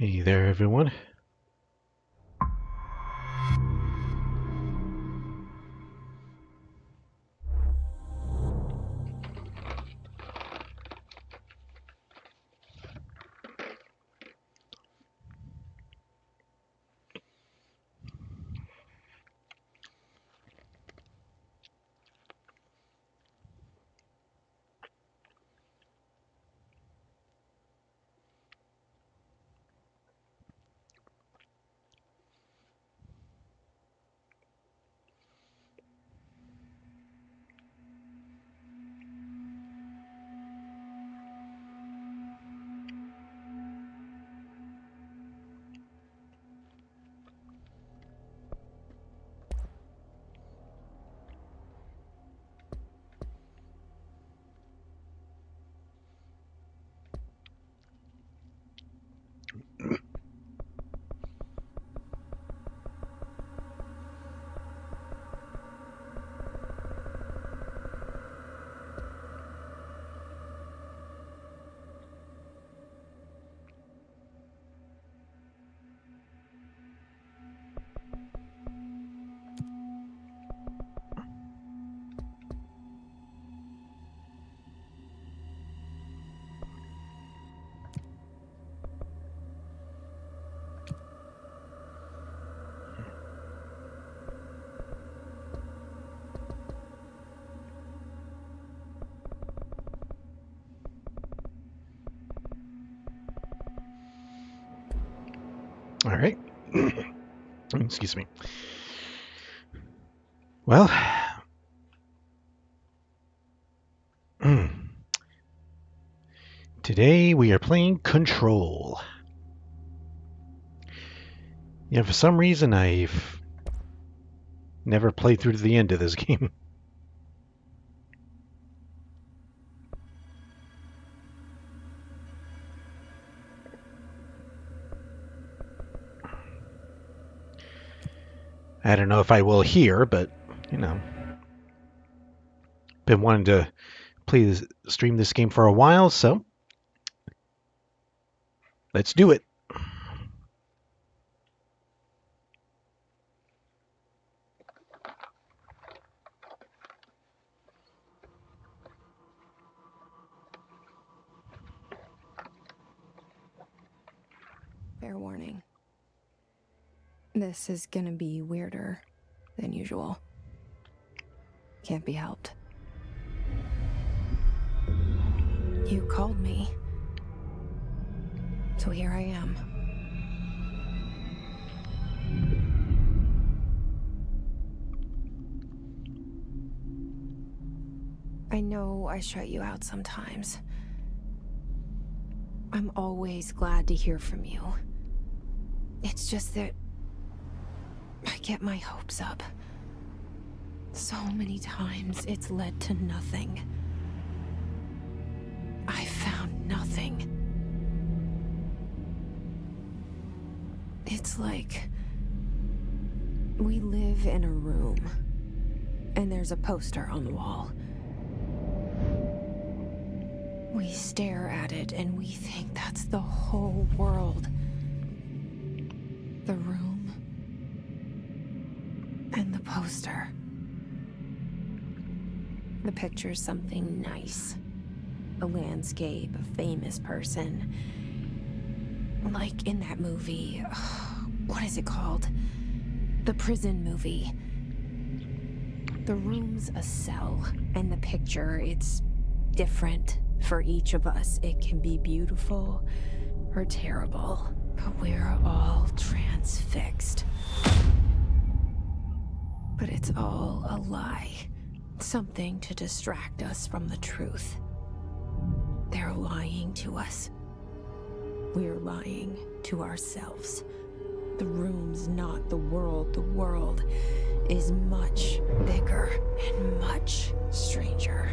Hey there, everyone. All right. Excuse me. Well, today we are playing Control. Yeah, for some reason I've never played through to the end of this game. I don't know if I will here, but you know, been wanting to stream this game for a while, so let's do it. Fair warning. This is gonna be weirder than usual. Can't be helped. You called me. So here I am. I know I shut you out sometimes. I'm always glad to hear from you. It's just that I get my hopes up. So many times it's led to nothing. I found nothing. It's like we live in a room, and there's a poster on the wall. We stare at it and we think that's the whole world. The room and the poster. The picture's something nice. A landscape, a famous person. Like in that movie, what is it called? The prison movie. The room's a cell, and the picture, it's different for each of us. It can be beautiful or terrible, but we're all transfixed. But it's all a lie. Something to distract us from the truth. They're lying to us. We're lying to ourselves. The room's not the world. The world is much bigger and much stranger.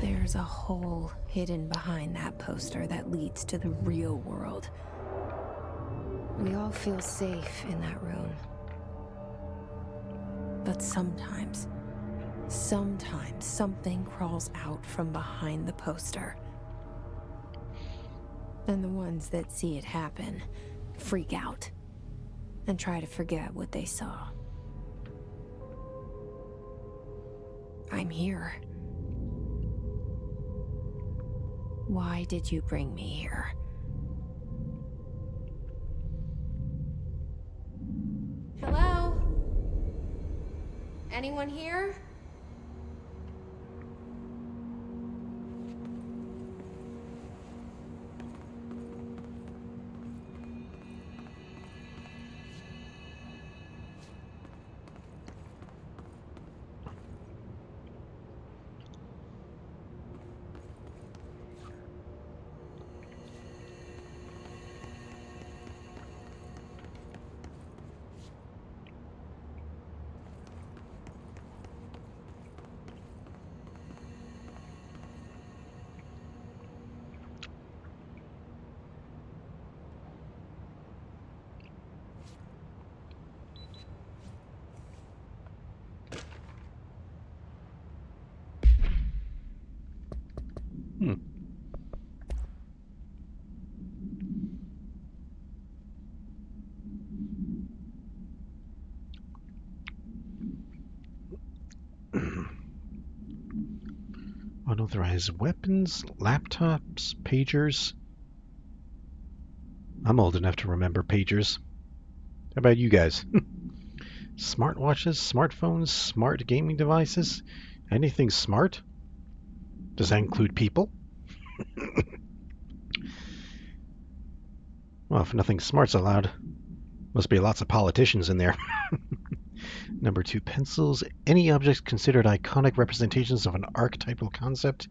There's a hole hidden behind that poster that leads to the real world. We all feel safe in that room. But sometimes something crawls out from behind the poster. And the ones that see it happen freak out and try to forget what they saw. I'm here. Why did you bring me here? Hello? Anyone here? Unauthorized weapons, laptops, pagers. I'm old enough to remember pagers. How about you guys? Smartwatches, smartphones, smart gaming devices? Anything smart? Does that include people? Well, if nothing smart's allowed, must be lots of politicians in there. Number 2, pencils. Any objects considered iconic representations of an archetypal concept,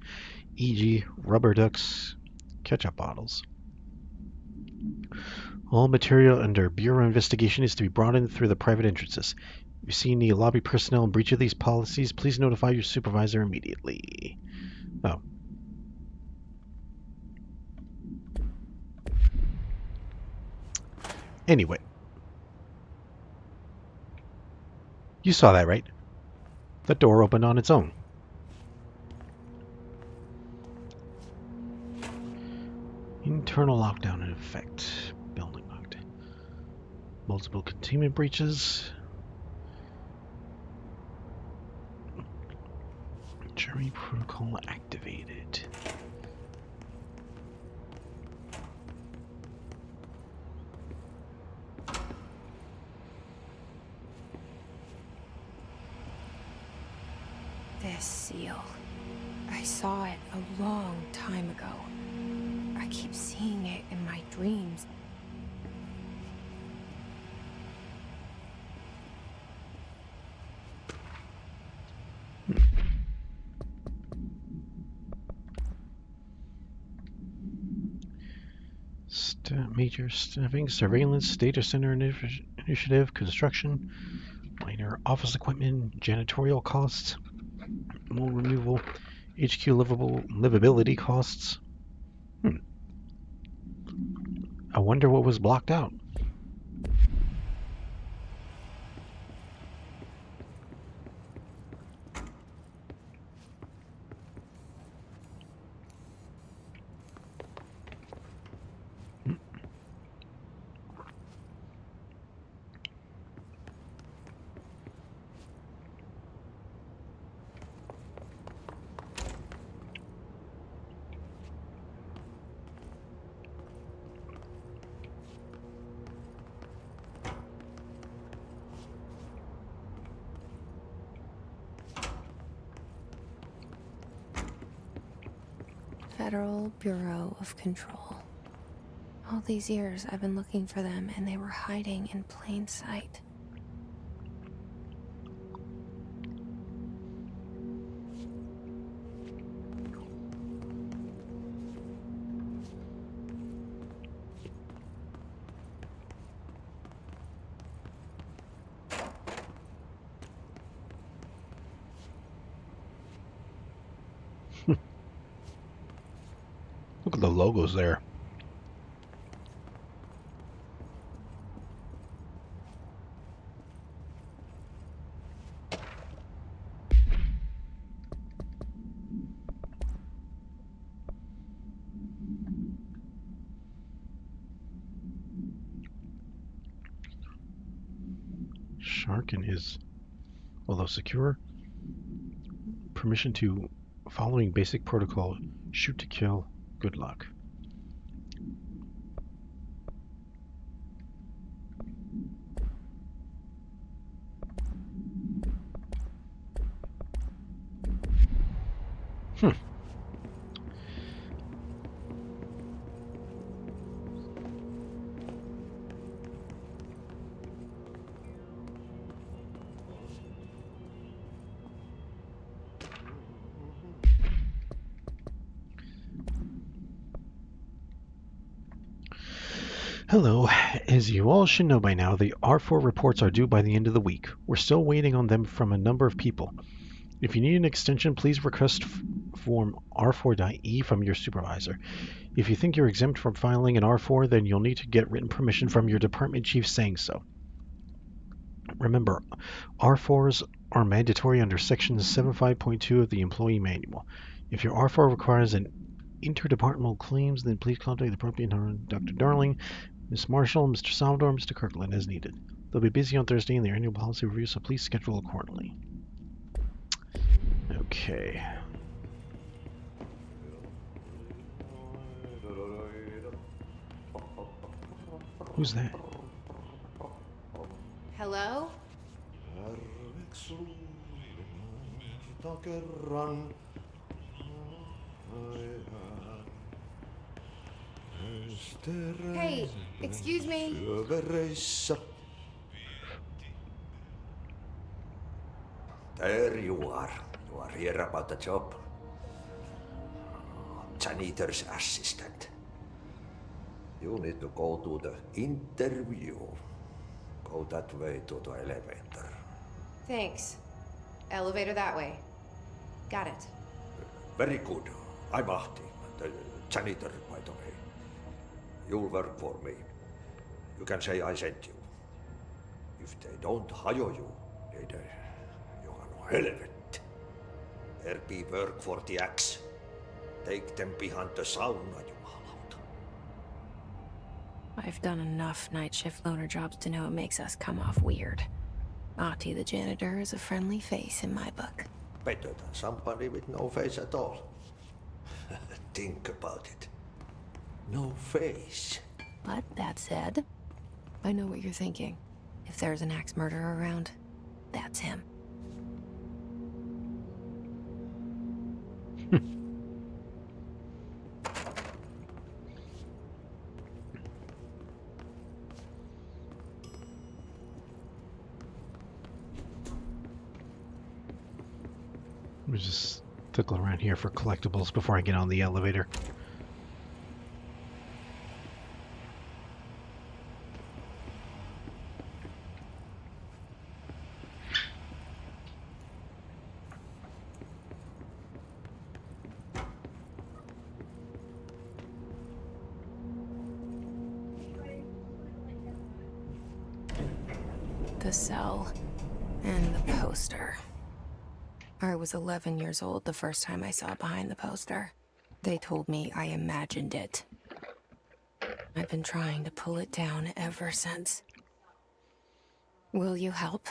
e.g. rubber ducks, ketchup bottles. All material under Bureau investigation is to be brought in through the private entrances. If you see any lobby personnel in breach of these policies, please notify your supervisor immediately. Oh. Anyway. You saw that, right? The door opened on its own. Internal lockdown in effect. Building locked. Multiple containment breaches. Jury protocol activated. This seal. I saw it a long time ago. I keep seeing it in my dreams. Major staffing, surveillance, data center initiative, construction, minor office equipment, janitorial costs, mold removal, HQ livability costs. I wonder what was blocked out. Federal Bureau of Control. All these years I've been looking for them and they were hiding in plain sight. Look at the logos there. Sharkin is, although secure, permission to following basic protocol, shoot to kill, good luck. Hello. As you all should know by now, the R4 reports are due by the end of the week. We're still waiting on them from a number of people. If you need an extension, please request form R4.E from your supervisor. If you think you're exempt from filing an R4, then you'll need to get written permission from your department chief saying so. Remember, R4s are mandatory under Section 75.2 of the Employee Manual. If your R4 requires an interdepartmental claims, then please contact the appropriate Dr. Darling, Ms. Marshall, Mr. Salvador, Mr. Kirkland as needed. They'll be busy on Thursday in their annual policy review, so please schedule accordingly. Okay. Who's that? Hello? Hey, excuse me. There you are. You are here about the job. Janitor's assistant. You need to go to the interview. Go that way to the elevator. Thanks. Elevator that way. Got it. Very good. I'm Ahti, the janitor, by the way. You'll work for me. You can say I sent you. If they don't hire you, then you are no helvet. There be work for the axe. Take them behind the sauna, you hallout. I've done enough night shift loner jobs to know it makes us come off weird. Ahti the janitor is a friendly face in my book. Better than somebody with no face at all. Think about it. No face. But that said, I know what you're thinking. If there's an axe murderer around, that's him. Let me just tickle around here for collectibles before I get on the elevator. The cell and the poster. I was 11 years old the first time I saw behind the poster. They told me I imagined it. I've been trying to pull it down ever since. Will you help?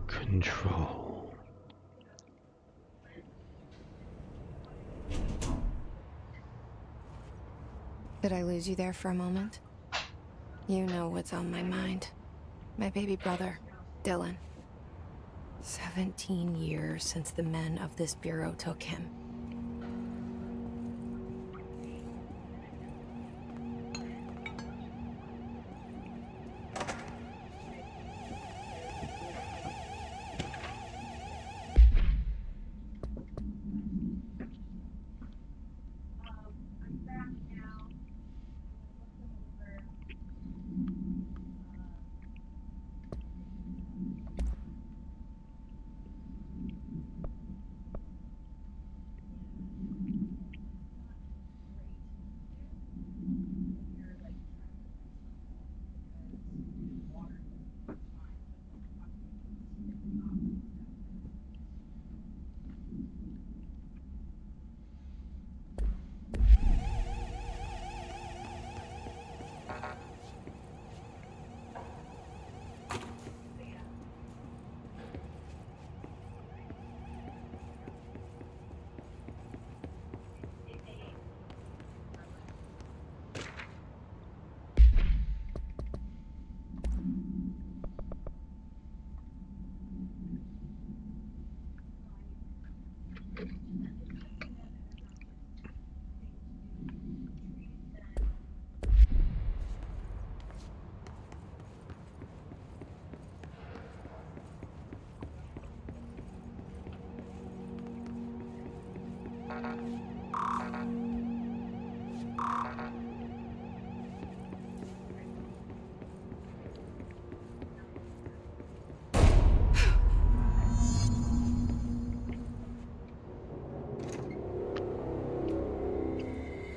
Control. Did I lose you there for a moment? You know what's on my mind. My baby brother, Dylan. 17 years since the men of this bureau took him.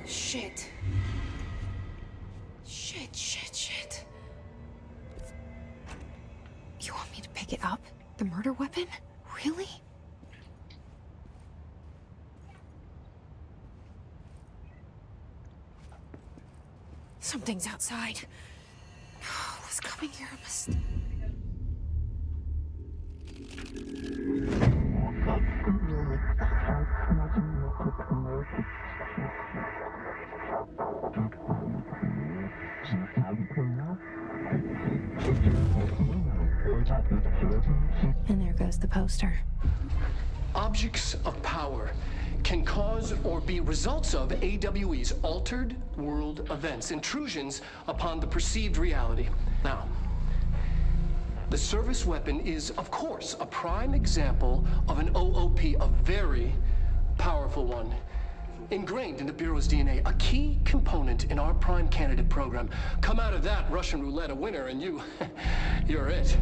Shit. Shit. You want me to pick it up? The murder weapon? Really? Something's outside. Who's coming here? I must... And there goes the poster. Objects of power can cause or be results of AWE's altered world events, intrusions upon the perceived reality. Now, the service weapon is, of course, a prime example of an OOP, a very powerful one. Ingrained in the Bureau's DNA, a key component in our prime candidate program. Come out of that Russian roulette a winner and you're it.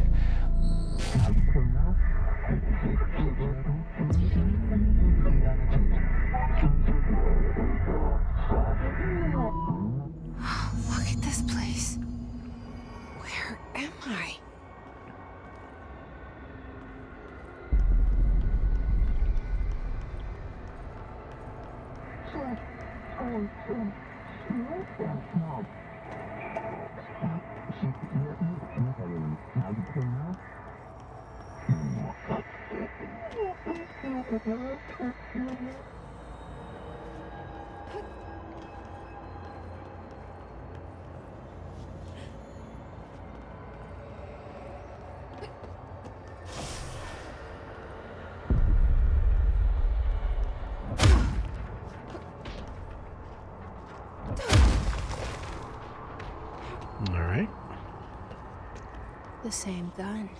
Look at this place. Where am I? All right. The same gun.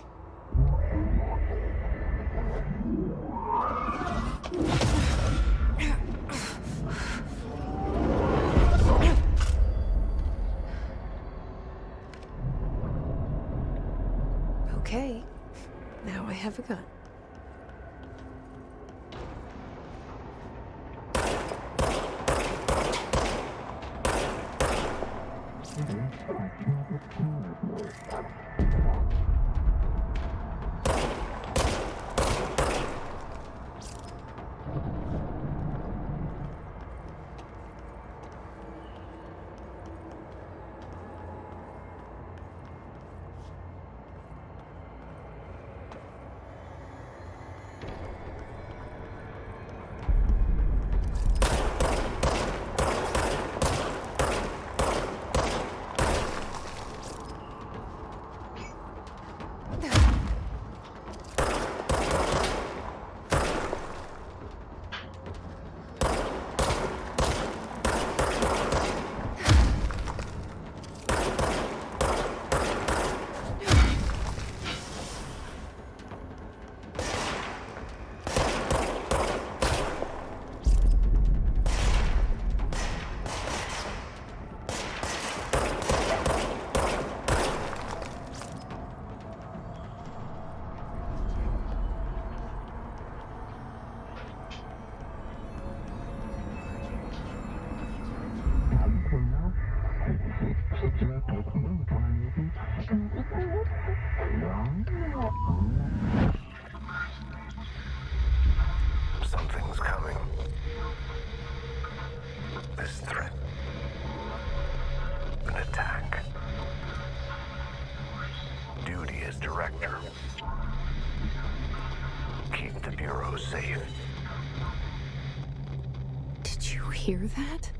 Okay, now I have a gun. the Bureau's safe. Did you hear that?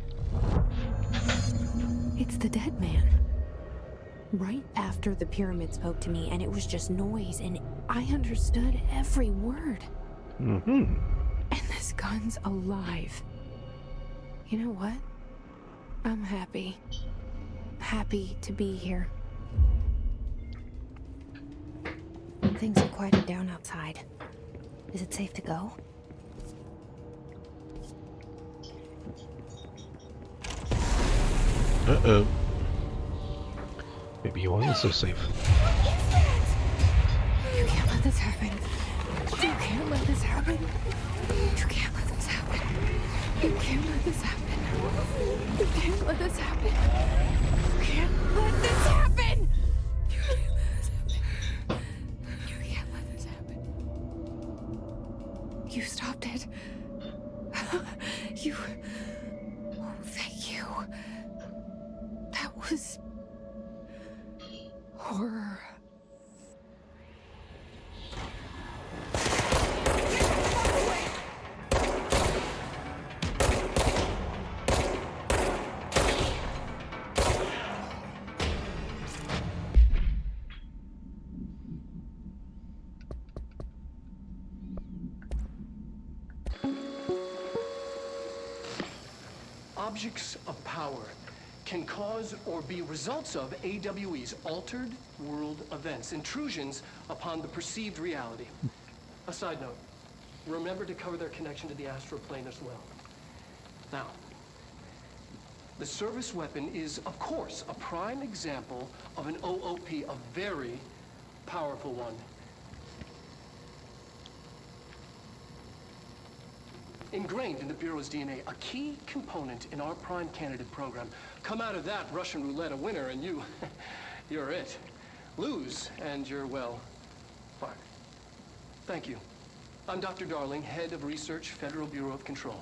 It's the dead man. Right after the pyramid spoke to me, and it was just noise, and I understood every word. Mm-hmm. And this gun's alive. You know what? I'm happy. Happy to be here. Things have quieted down outside. Is it safe to go? Uh-oh. Maybe he wasn't so safe. You can't let this happen. You can't let this happen. You can't let this happen. You can't let this happen. You can't let this happen. You can't let this happen. You can't let this happen. You can't let this happen. You stopped it. You... Oh, thank you. That was... horror. Objects of power can cause or be results of AWE's altered world events, intrusions upon the perceived reality. A side note, remember to cover their connection to the astral plane as well. Now, the service weapon is, of course, a prime example of an OOP, a very powerful one. Ingrained in the Bureau's DNA, a key component in our prime candidate program. Come out of that Russian roulette a winner and you're it. Lose and you're, well, fired. Thank you. I'm Dr. Darling, Head of Research, Federal Bureau of Control.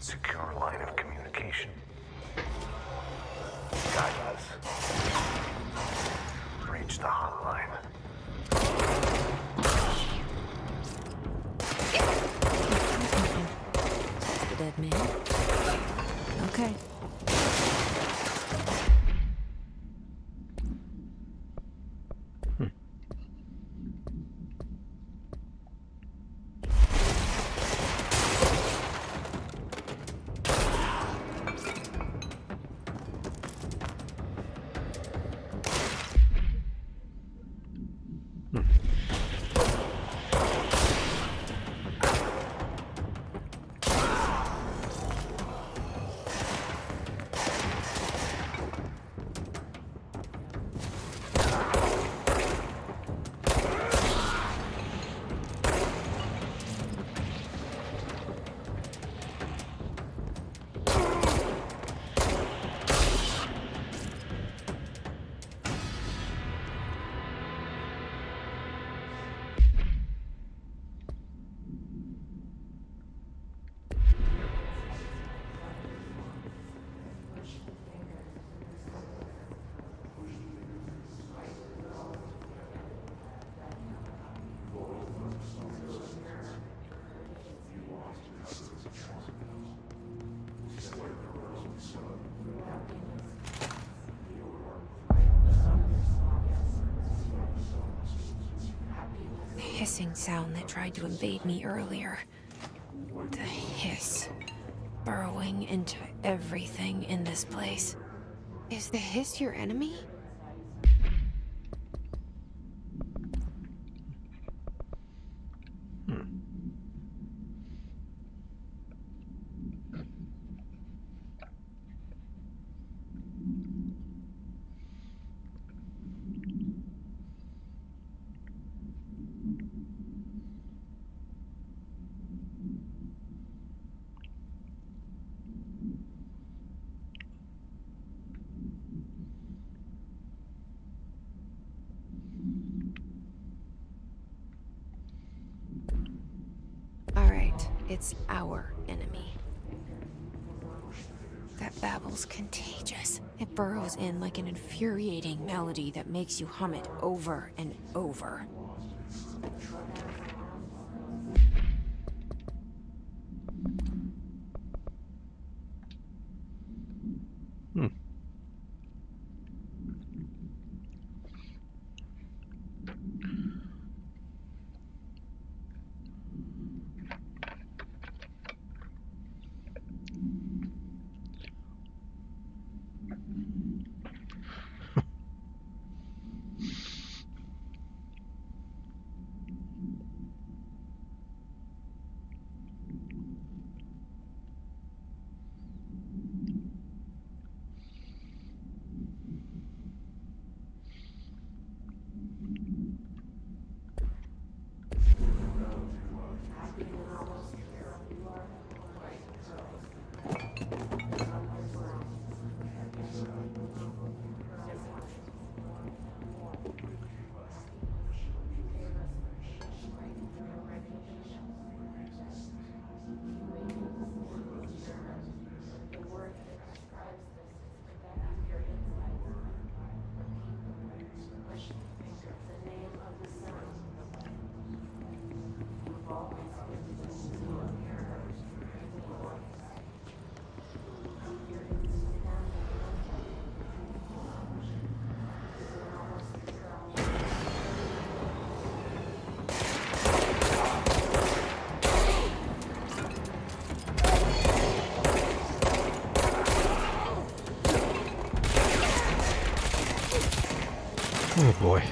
Secure line of communication. Guide us. Reach the hotline. The dead man. Okay. Hissing sound that tried to invade me earlier. The hiss. Burrowing into everything in this place. Is the hiss your enemy? Alright, it's our enemy. That babble's contagious. It burrows in like an infuriating melody that makes you hum it over and over. Oh boy.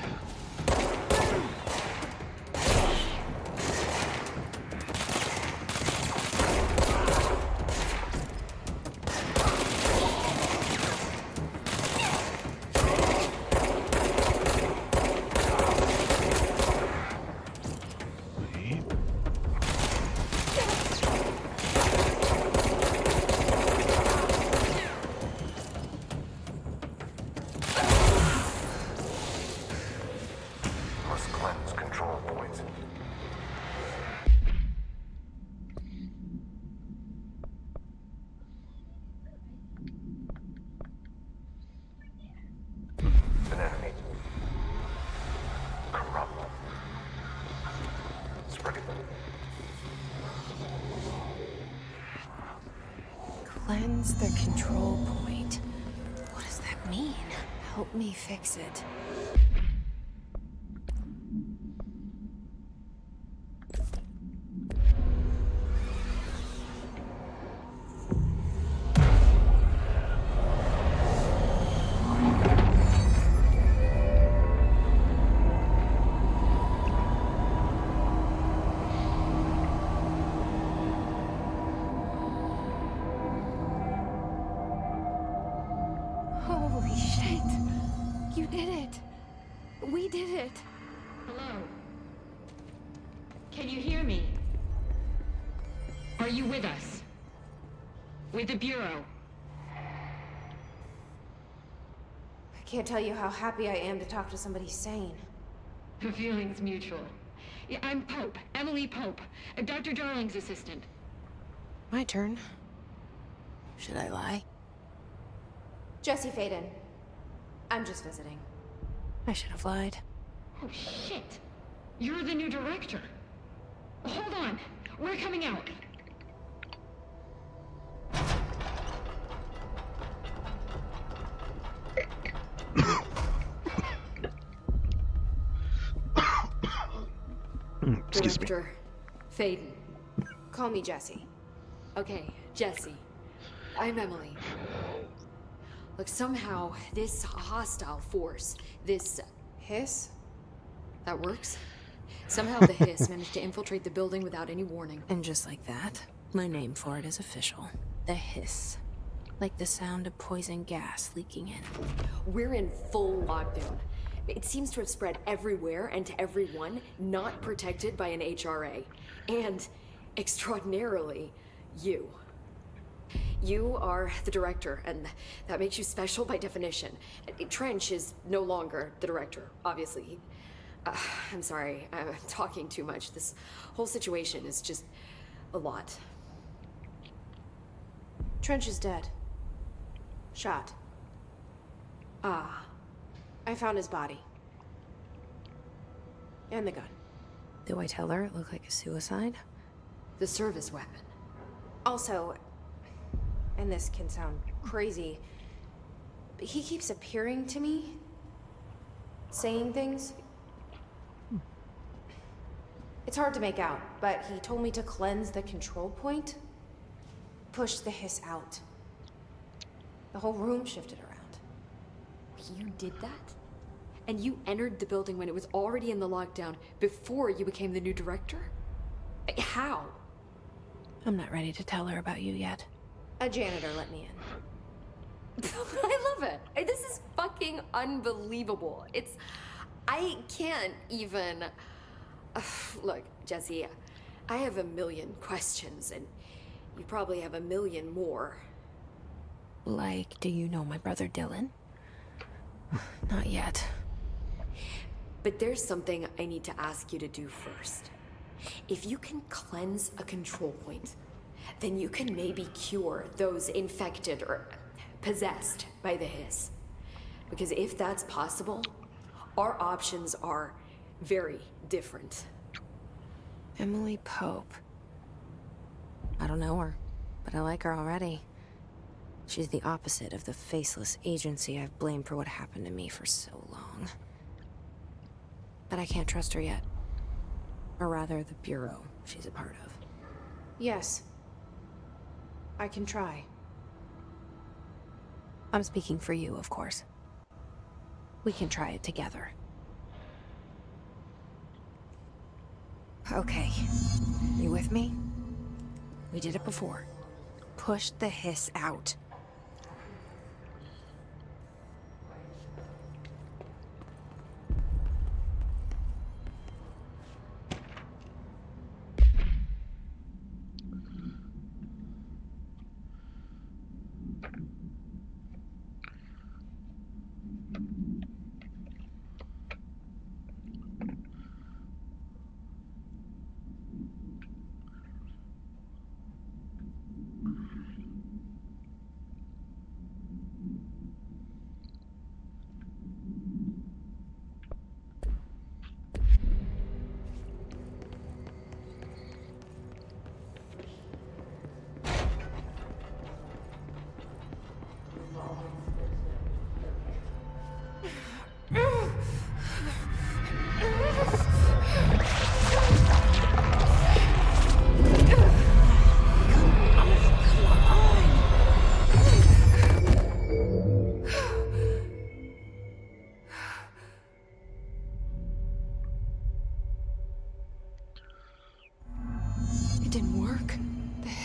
Cleanse the control point. What does that mean? Help me fix it. Holy shit! You did it! We did it! Hello? Can you hear me? Are you with us? With the Bureau? I can't tell you how happy I am to talk to somebody sane. The feeling's mutual. Yeah, I'm Pope, Emily Pope, Dr. Darling's assistant. My turn. Should I lie? Jesse Faden. I'm just visiting. I should have lied. Oh, shit. You're the new director. Hold on. We're coming out. Excuse me. Director Faden. Call me Jesse. Okay, Jesse. I'm Emily. Look, somehow this hostile force, this... Hiss? that works? Somehow the Hiss managed to infiltrate the building without any warning. And just like that, my name for it is official. The Hiss. Like the sound of poison gas leaking in. We're in full lockdown. It seems to have spread everywhere and to everyone not protected by an HRA. And, extraordinarily, you. You are the director, and that makes you special by definition. Trench is no longer the director, obviously. I'm sorry, I'm talking too much. This whole situation is just a lot. Trench is dead. Shot. Ah, I found his body. And the gun. Do I tell her it looked like a suicide? the service weapon. Also, and this can sound crazy, but he keeps appearing to me, saying things. It's hard to make out, but he told me to cleanse the control point, push the hiss out. The whole room shifted around. You did that? And you entered the building when it was already in the lockdown before you became the new director? How? I'm not ready to tell her about you yet. A janitor let me in. I love it. This is fucking unbelievable. I can't even... Look, Jesse, I have a million questions, and you probably have a million more. Like, do you know my brother Dylan? Not yet. But there's something I need to ask you to do first. If you can cleanse a control point, then you can maybe cure those infected or possessed by the hiss. Because if that's possible, our options are very different. Emily Pope. I don't know her, but I like her already. She's the opposite of the faceless agency I've blamed for what happened to me for so long. But I can't trust her yet. Or rather, the Bureau she's a part of. Yes. I can try. I'm speaking for you, of course. We can try it together. Okay. You with me? We did it before. Push the hiss out.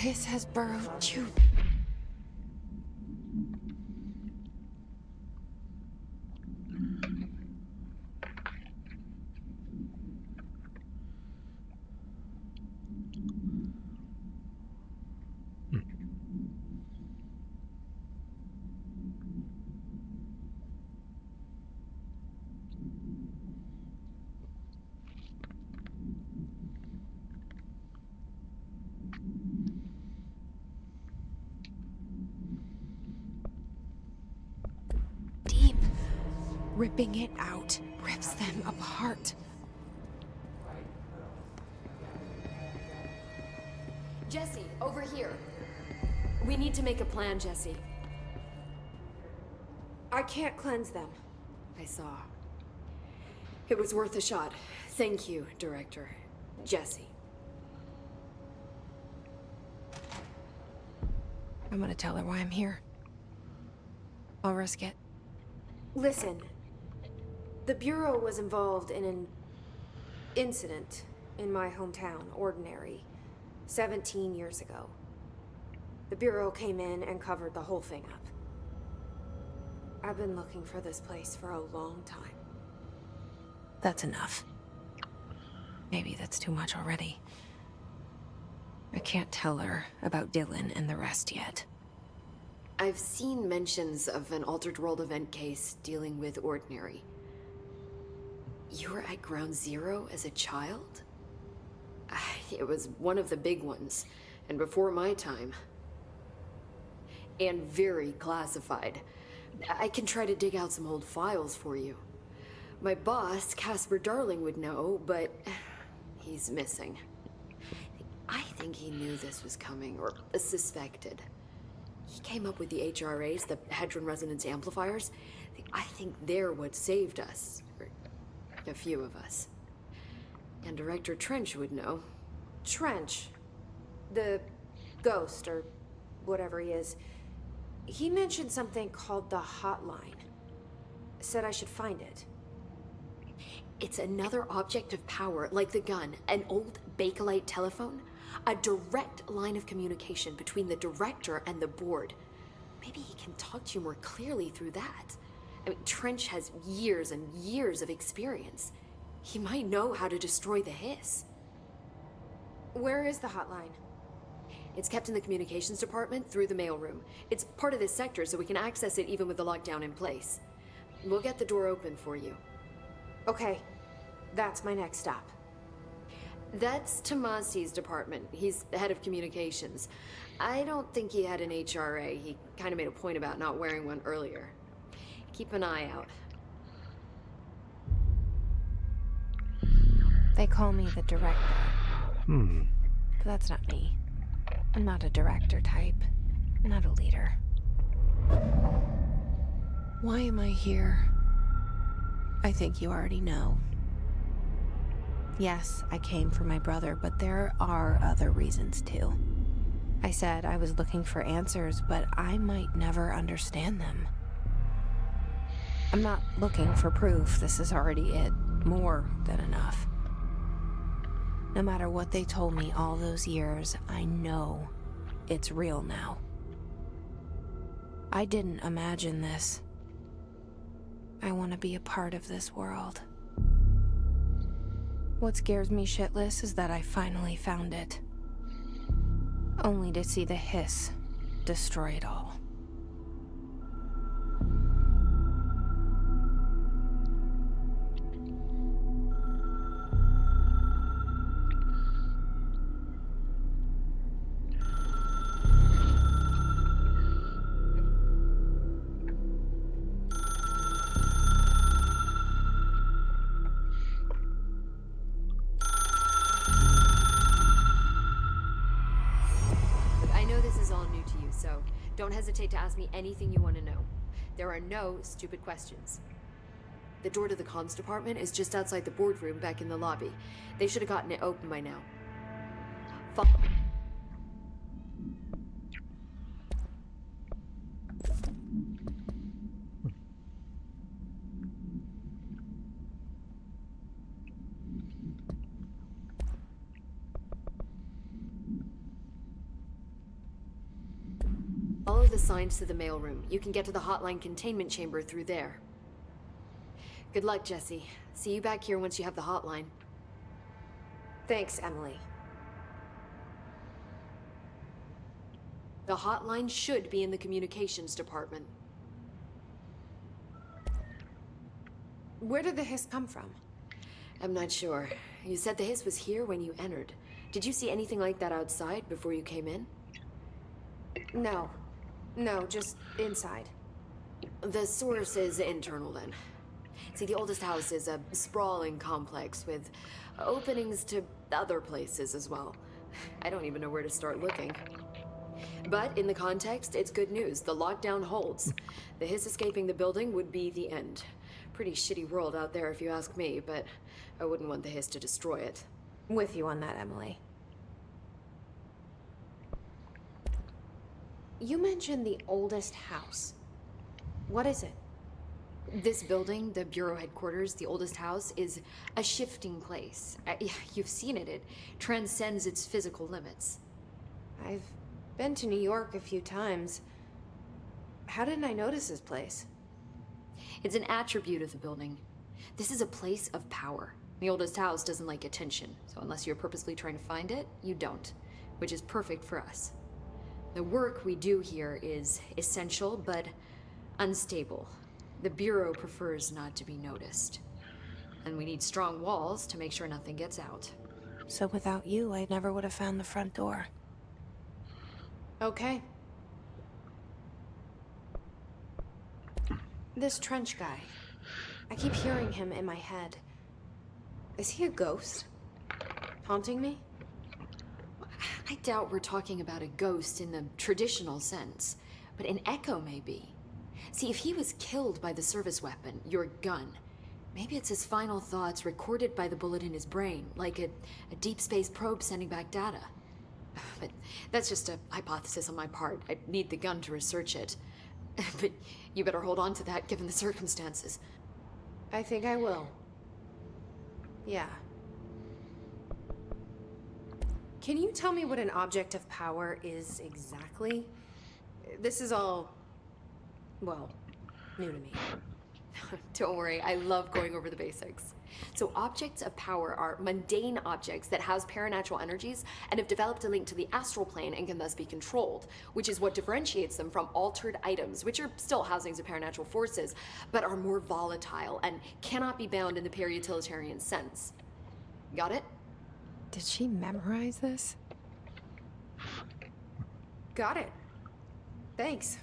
hiss has burrowed you. Deep. Ripping it out rips them apart. Jesse, over here. We need to make a plan, Jesse. I can't cleanse them. I saw. It was worth a shot. Thank you, Director. Jesse. I'm gonna tell her why I'm here. I'll risk it. Listen, the Bureau was involved in an incident in my hometown, Ordinary, 17 years ago. The Bureau came in and covered the whole thing up. I've been looking for this place for a long time. That's enough. Maybe that's too much already. I can't tell her about Dylan and the rest yet. I've seen mentions of an Altered World event case dealing with Ordinary. You were at Ground Zero as a child? It was one of the big ones, and before my time. And very classified. I can try to dig out some old files for you. My boss, Casper Darling, would know, but he's missing. I think he knew this was coming, or suspected. He came up with the HRAs, the Hedron Resonance Amplifiers. I think they're what saved us. Or a few of us. And Director Trench would know. Trench, the ghost, or whatever he is, he mentioned something called the Hotline. Said I should find it. It's another object of power, like the gun, an old Bakelite telephone. A direct line of communication between the director and the board. Maybe he can talk to you more clearly through that. I mean, Trench has years and years of experience. He might know how to destroy the hiss. Where is the hotline? It's kept in the communications department through the mailroom. It's part of this sector, so we can access it even with the lockdown in place. We'll get the door open for you. Okay, that's my next stop. That's Tomasi's department. He's the head of communications. I don't think he had an HRA. He kind of made a point about not wearing one earlier. Keep an eye out. They call me the director. But that's not me. I'm not a director type. I'm not a leader. Why am I here? I think you already know. Yes, I came for my brother, but there are other reasons too. I said I was looking for answers, but I might never understand them. I'm not looking for proof. This is already it. More than enough. No matter what they told me all those years, I know it's real now. I didn't imagine this. I want to be a part of this world. What scares me shitless is that I finally found it. Only to see the hiss destroy it all. Don't hesitate to ask me anything you want to know. There are no stupid questions. The door to the comms department is just outside the boardroom back in the lobby. They should have gotten it open by now. Follow. Follow the signs to the mailroom. You can get to the hotline containment chamber through there. Good luck, Jesse. See you back here once you have the hotline. Thanks, Emily. The hotline should be in the communications department. Where did the hiss come from? I'm not sure. You said the hiss was here when you entered. Did you see anything like that outside before you came in? No. No, just inside. The source is internal then. See, the oldest house is a sprawling complex with openings to other places as well. I don't even know where to start looking. But in the context, it's good news. The lockdown holds. The hiss escaping the building would be the end. Pretty shitty world out there if you ask me, but I wouldn't want the hiss to destroy it. With you on that, Emily. You mentioned the oldest house. What is it? This building, the Bureau headquarters, the oldest house, is a shifting place. You've seen it. It transcends its physical limits. I've been to New York a few times. How didn't I notice this place? It's an attribute of the building. This is a place of power. The oldest house doesn't like attention, so unless you're purposely trying to find it, you don't, which is perfect for us. The work we do here is essential, but unstable. The Bureau prefers not to be noticed. And we need strong walls to make sure nothing gets out. So without you, I never would have found the front door. Okay. This Trench guy. I keep hearing him in my head. Is he a ghost? Haunting me? I doubt we're talking about a ghost in the traditional sense, but an echo maybe. See, if he was killed by the service weapon, your gun, maybe it's his final thoughts recorded by the bullet in his brain, like a deep space probe sending back data. But that's just a hypothesis on my part. I'd need the gun to research it. But you better hold on to that given the circumstances. I think I will. Yeah. Can you tell me what an object of power is exactly? This is all, well, new to me. Don't worry, I love going over the basics. So objects of power are mundane objects that house paranatural energies and have developed a link to the astral plane and can thus be controlled, which is what differentiates them from altered items, which are still housings of paranatural forces, but are more volatile and cannot be bound in the peri-utilitarian sense. Got it? Did she memorize this? Got it. Thanks.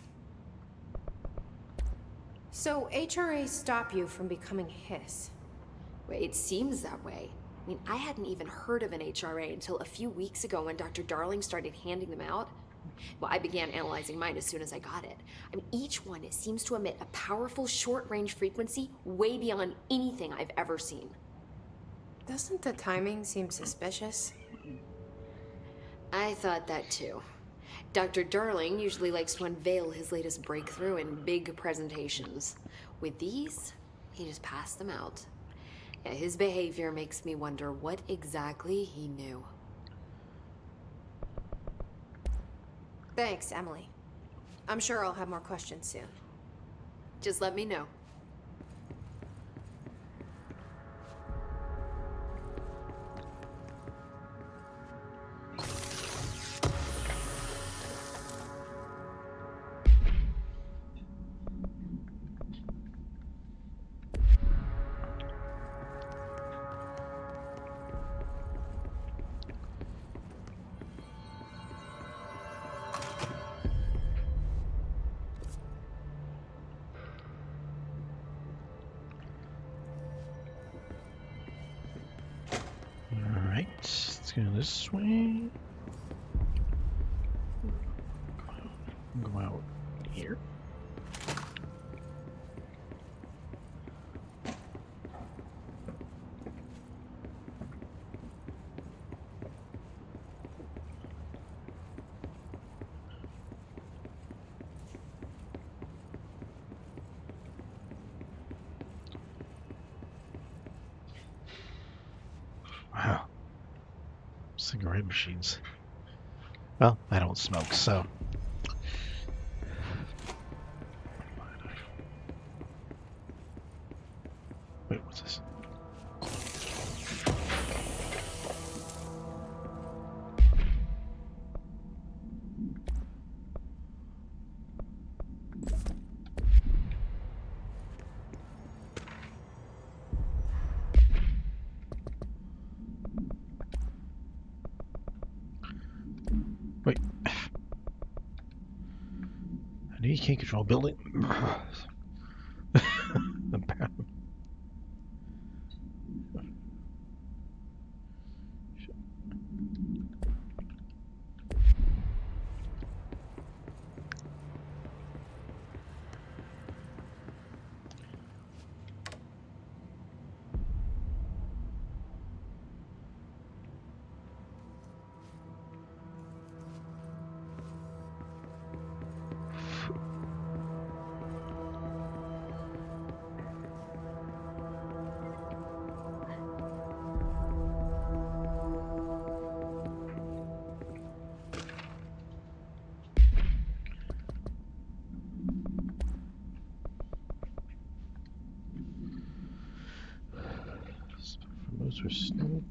So HRA stop you from becoming Hiss? Well, it seems that way. I mean, I hadn't even heard of an HRA until a few weeks ago when Dr. Darling started handing them out. Well, I began analyzing mine as soon as I got it. I mean, each one seems to emit a powerful short-range frequency way beyond anything I've ever seen. Doesn't the timing seem suspicious? I thought that too. Dr. Darling usually likes to unveil his latest breakthrough in big presentations. With these, he just passed them out. Yeah, his behavior makes me wonder what exactly he knew. Thanks, Emily. I'm sure I'll have more questions soon. Just let me know. Alright, let's go this way. Go out here. Wow. Cigarette machines. Well, I don't smoke, so Wait, what's this? Wait. I know you can't control a building. Those are snow.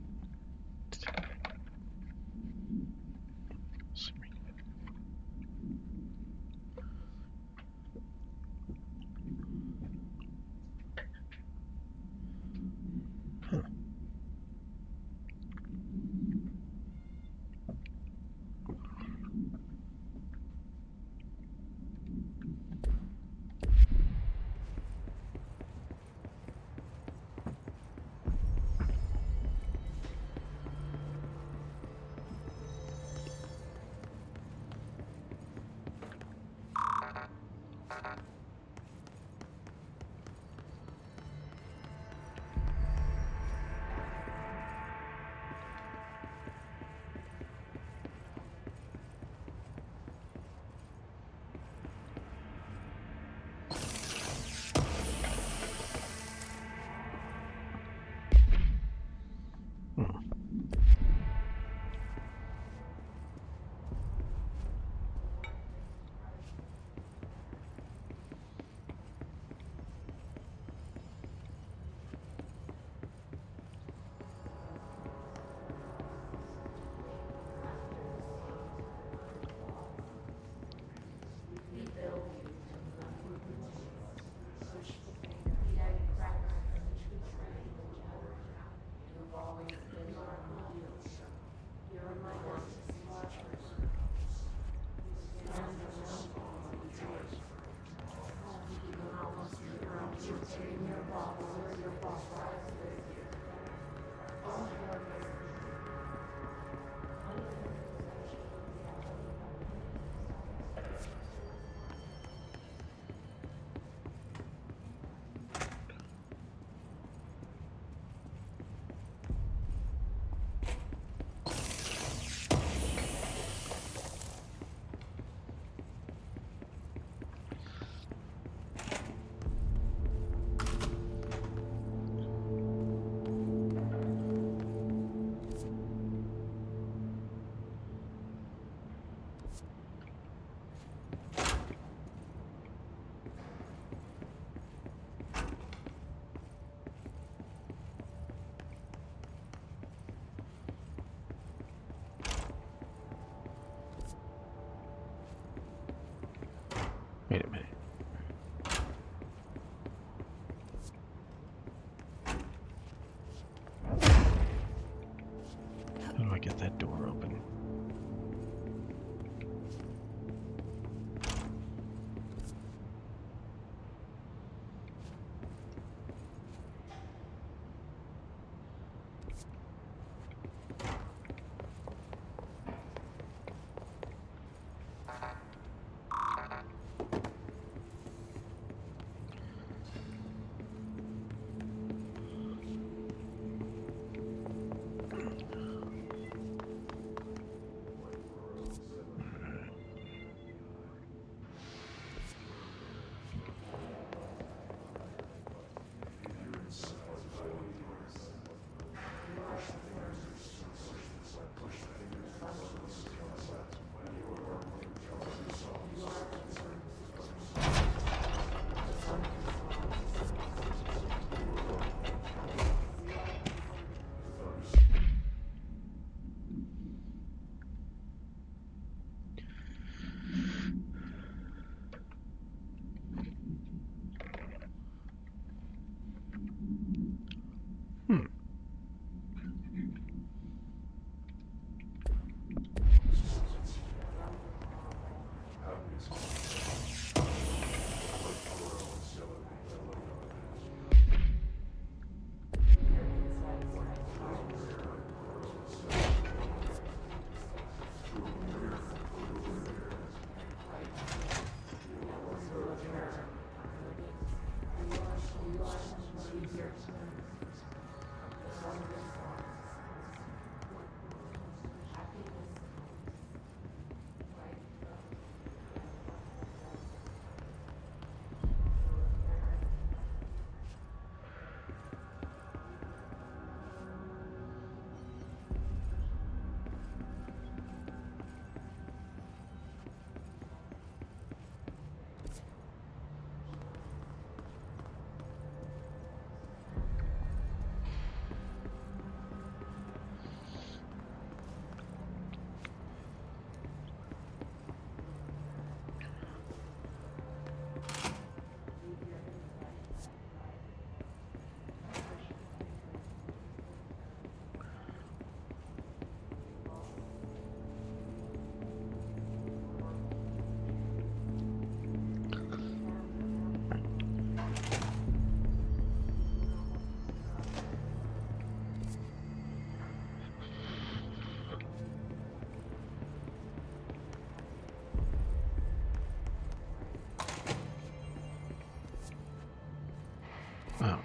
Oh.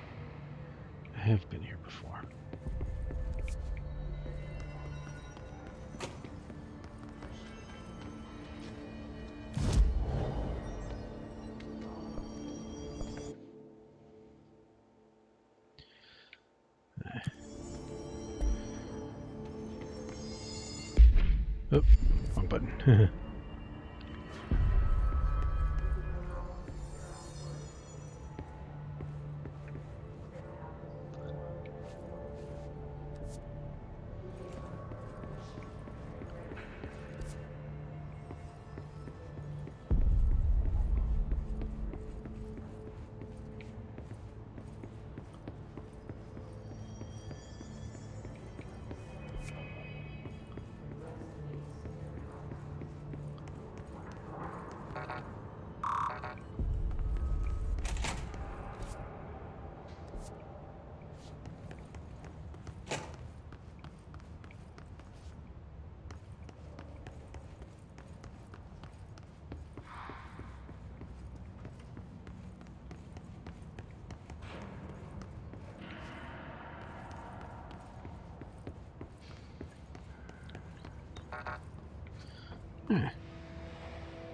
I have been here before. Oh, wrong button.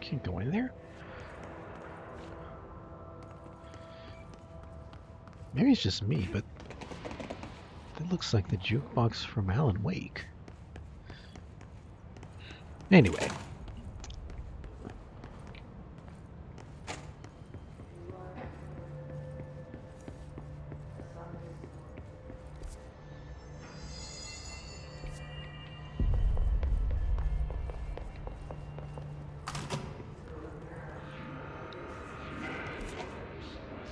Can't go in there? Maybe it's just me, but that looks like the jukebox from Alan Wake. Anyway.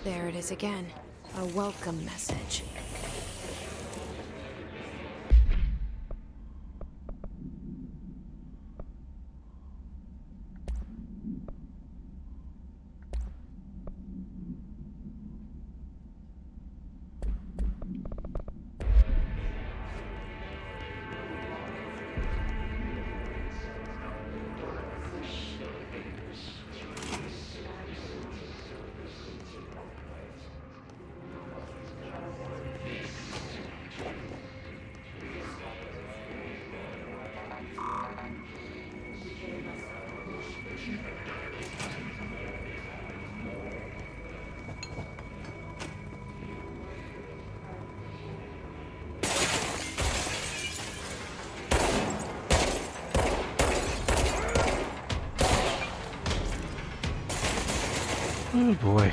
There it is again. A welcome message. Oh boy.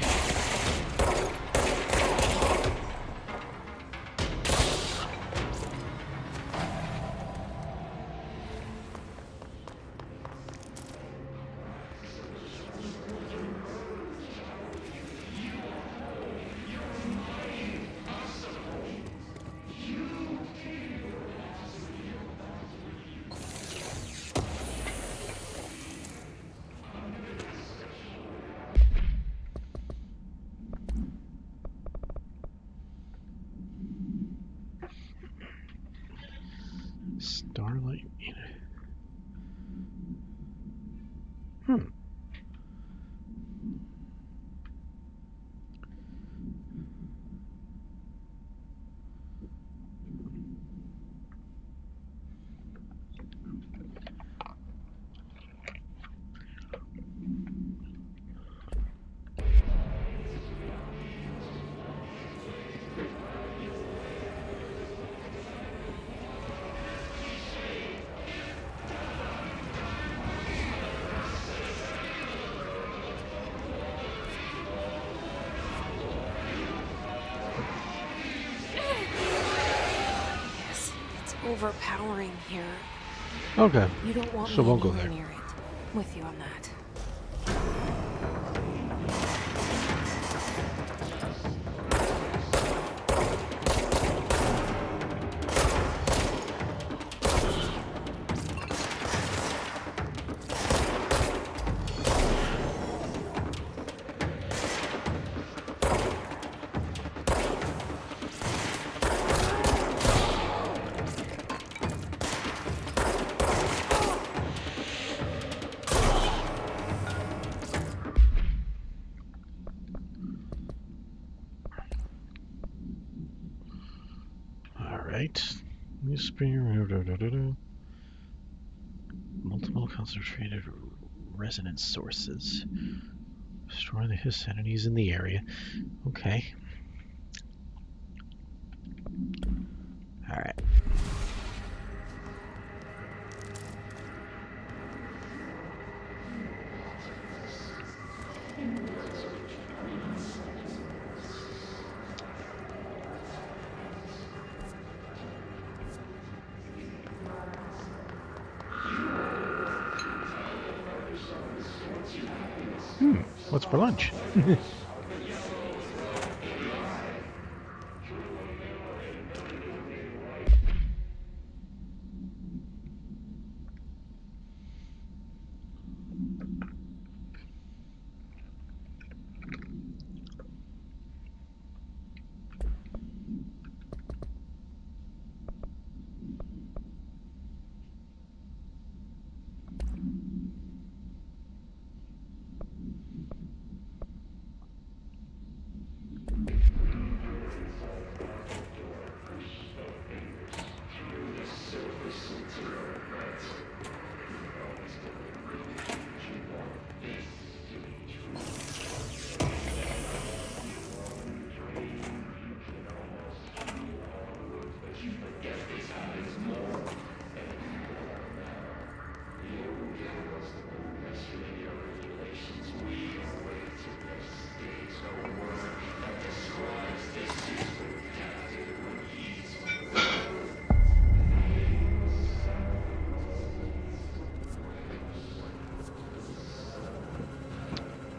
Starlight. Overpowering here. Okay. You don't want So me won't go anywhere there. near it. With you on that. right. Multiple concentrated resonance sources. Destroy the Hiss entities in the area. Okay. Alright. What's for lunch?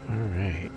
Alright.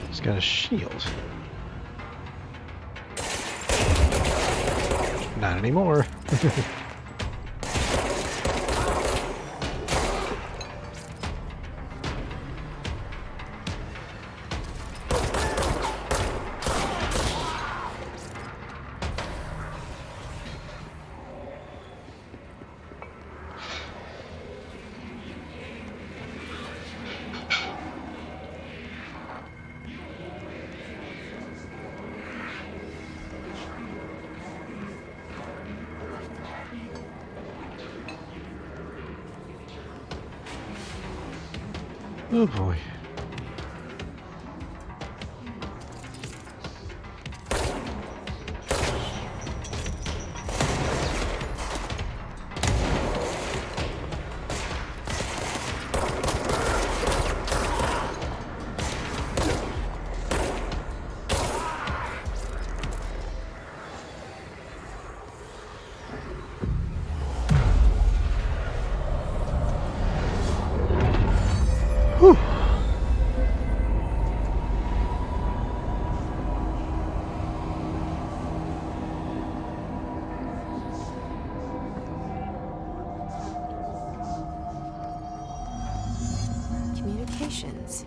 He's got a shield. Not anymore. Oh boy. Whew. Communications.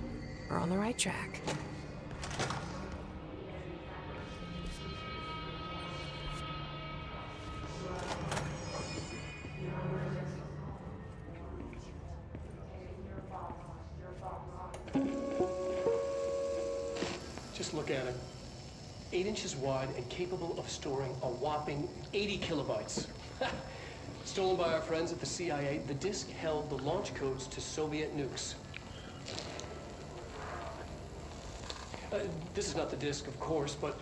We're on the right track. Just look at it. 8 inches wide and capable of storing a whopping 80 kilobytes. Stolen by our friends at the CIA, the disk held the launch codes to Soviet nukes. This is not the disk, of course, but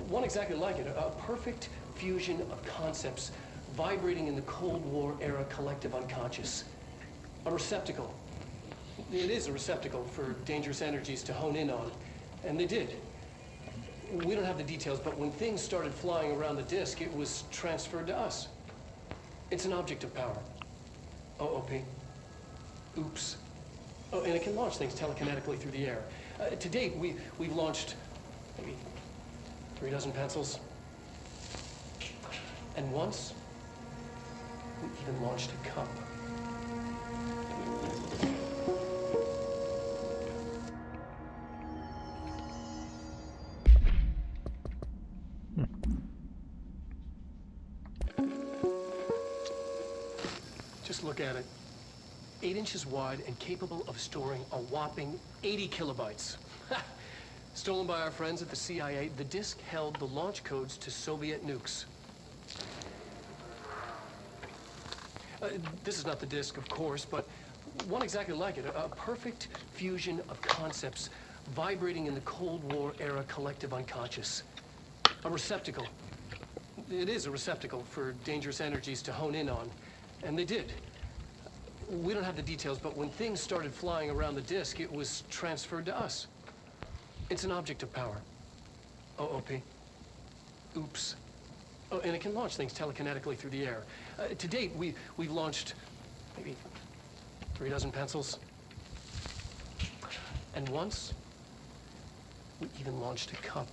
one exactly like it. A perfect fusion of concepts vibrating in the Cold War era collective unconscious. A receptacle. It is a receptacle for dangerous energies to hone in on. And they did. We don't have the details, but when things started flying around the disk, it was transferred to us. It's an object of power. OOP. Oops. Oh, and it can launch things telekinetically through the air. To date, we've launched maybe 3 dozen pencils. And once, we even launched a cup. Just look at it. 8 inches wide and capable of storing a whopping 80 kilobytes. Stolen by our friends at the CIA, the disk held the launch codes to Soviet nukes. This is not the disk, of course, but one exactly like it. A perfect fusion of concepts vibrating in the Cold War era collective unconscious. A receptacle. It is a receptacle for dangerous energies to hone in on. And they did. We don't have the details, but when things started flying around the disk, it was transferred to us. It's an object of power. OOP. Oops. Oh, and it can launch things telekinetically through the air. To date, we've launched maybe 3 dozen pencils. And once, we even launched a cup.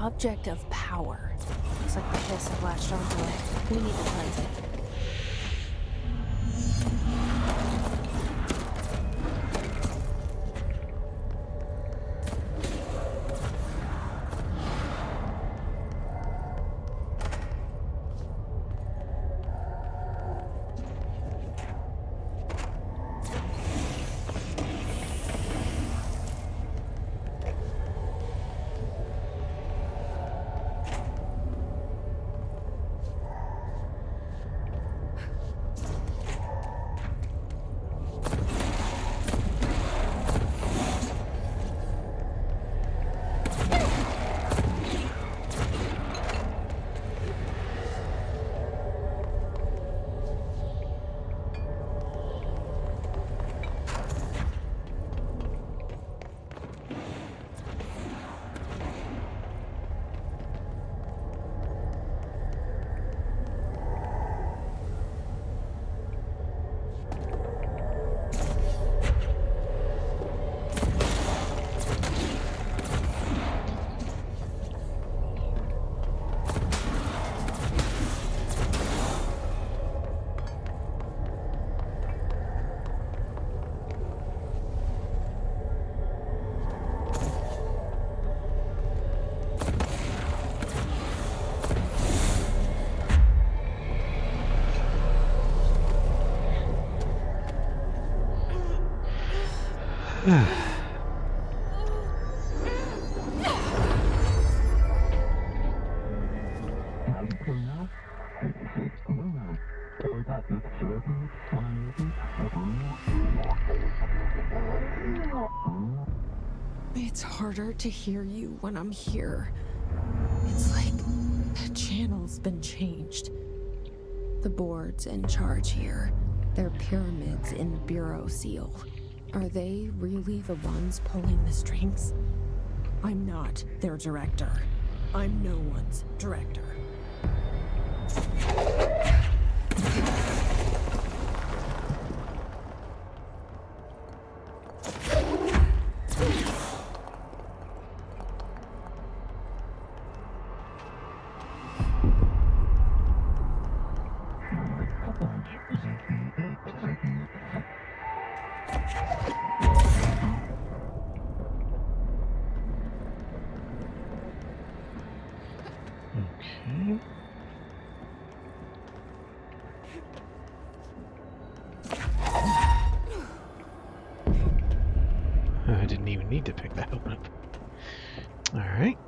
Object of power. Looks like the piss have latched onto it. We need to cleanse it. It's harder to hear you when I'm here. It's like the channel's been changed. The board's in charge here. They're pyramids in the Bureau seal. Are they really the ones pulling the strings? I'm not their director. I'm no one's director. I didn't even need to pick that one up. Alright.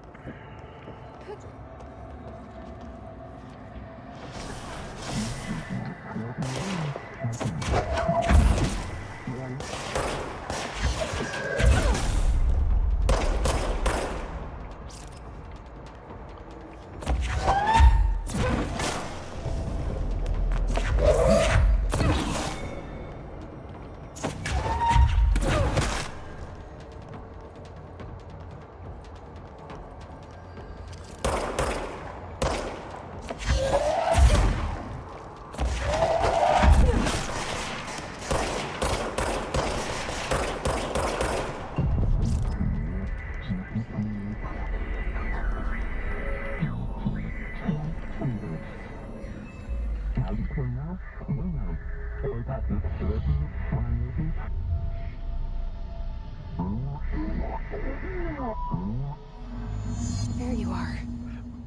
There you are.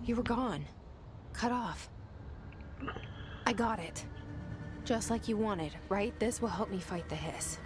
You were gone. Cut off. I got it. Just like you wanted, right? This will help me fight the hiss.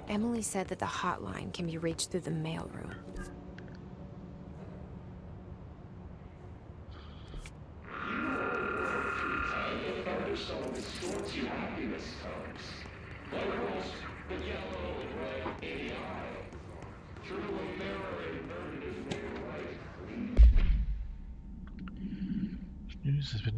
Emily said that the hotline can be reached through the mailroom. News has been.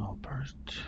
Albert.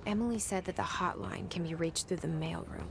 Emily said that the hotline can be reached through the mailroom.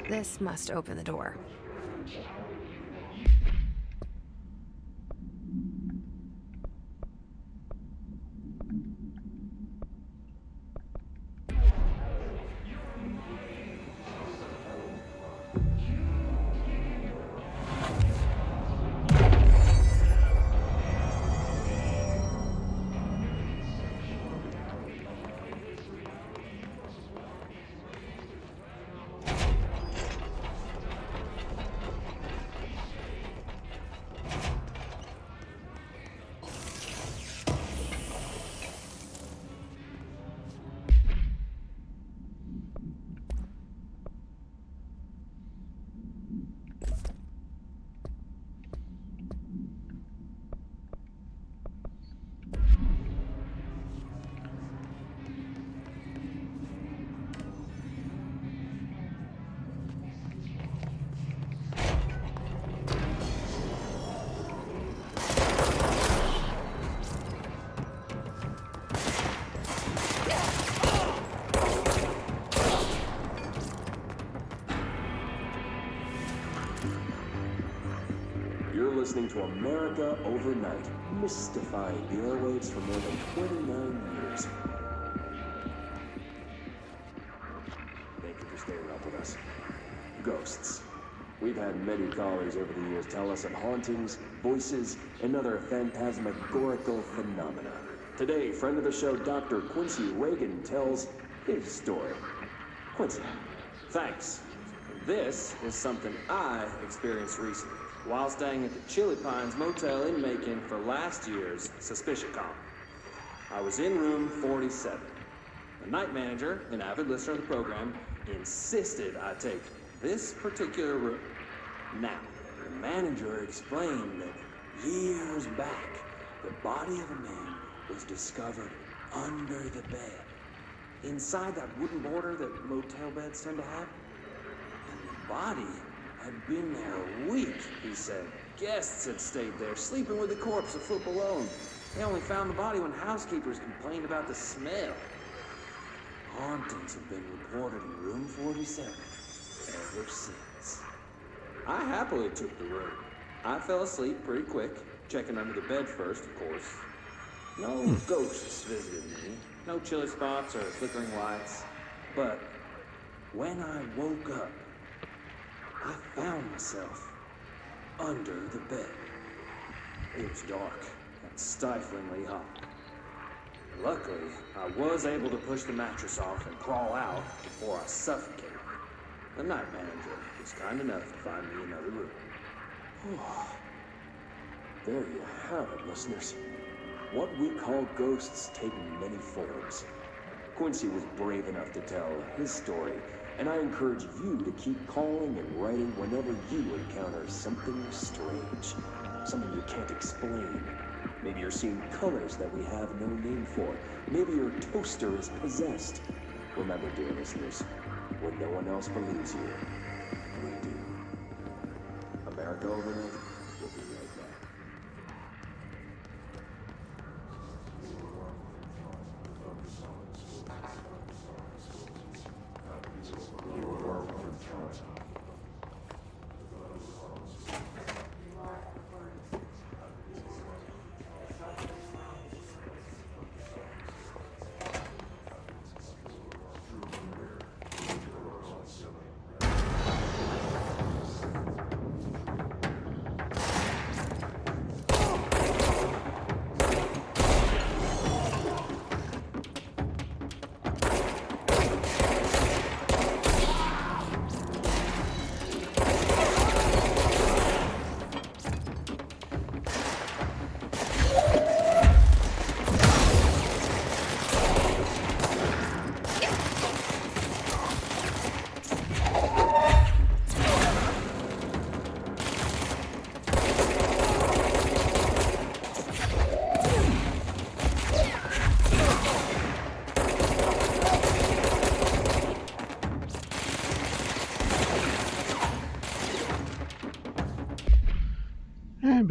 This must open the door. Listening to America Overnight, mystifying the airwaves for more than 29 years. Thank you for staying up with us. Ghosts. We've had many callers over the years tell us of hauntings, voices, and other phantasmagorical phenomena. Today, friend of the show, Dr. Quincy Reagan, tells his story. Quincy, thanks. This is something I experienced recently while staying at the Chili Pines Motel in Macon for last year's SuspiciaCon. I was in room 47. The night manager, an avid listener of the program, insisted I take this particular room. Now, the manager explained that years back, the body of a man was discovered under the bed, inside that wooden border that motel beds tend to have. And the body had been there a week, he said. Guests had stayed there, sleeping with the corpse a foot below them. They only found the body when housekeepers complained about the smell. Hauntings have been reported in room 47 ever since. I happily took the room. I fell asleep pretty quick, checking under the bed first, of course. No ghosts visited me, no chilly spots or flickering lights. But when I woke up, I found myself under the bed. It was dark and stiflingly hot. Luckily, I was able to push the mattress off and crawl out before I suffocated. The night manager was kind enough to find me another room. There you have it, listeners. What we call ghosts take many forms. Quincy was brave enough to tell his story, and I encourage you to keep calling and writing whenever you encounter something strange, something you can't explain. Maybe you're seeing colors that we have no name for. Maybe your toaster is possessed. Remember, dear listeners, when no one else believes you, we do. America Overnight will be right back.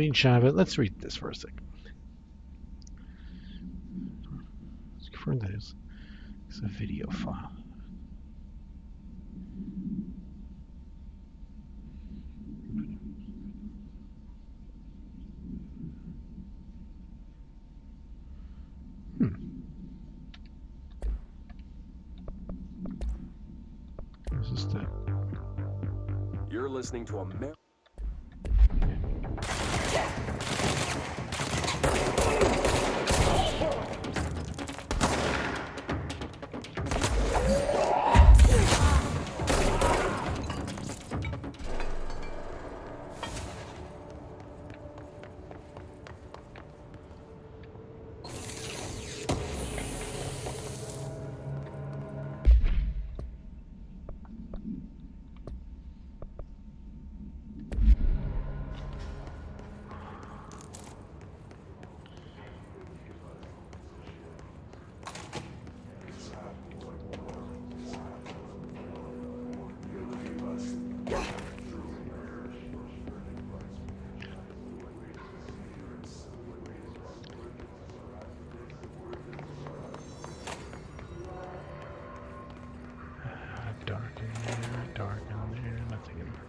being shy, but let's read this for a second. Let's confirm that it's a video file. This is the... You're listening to dark in there, nothing in there.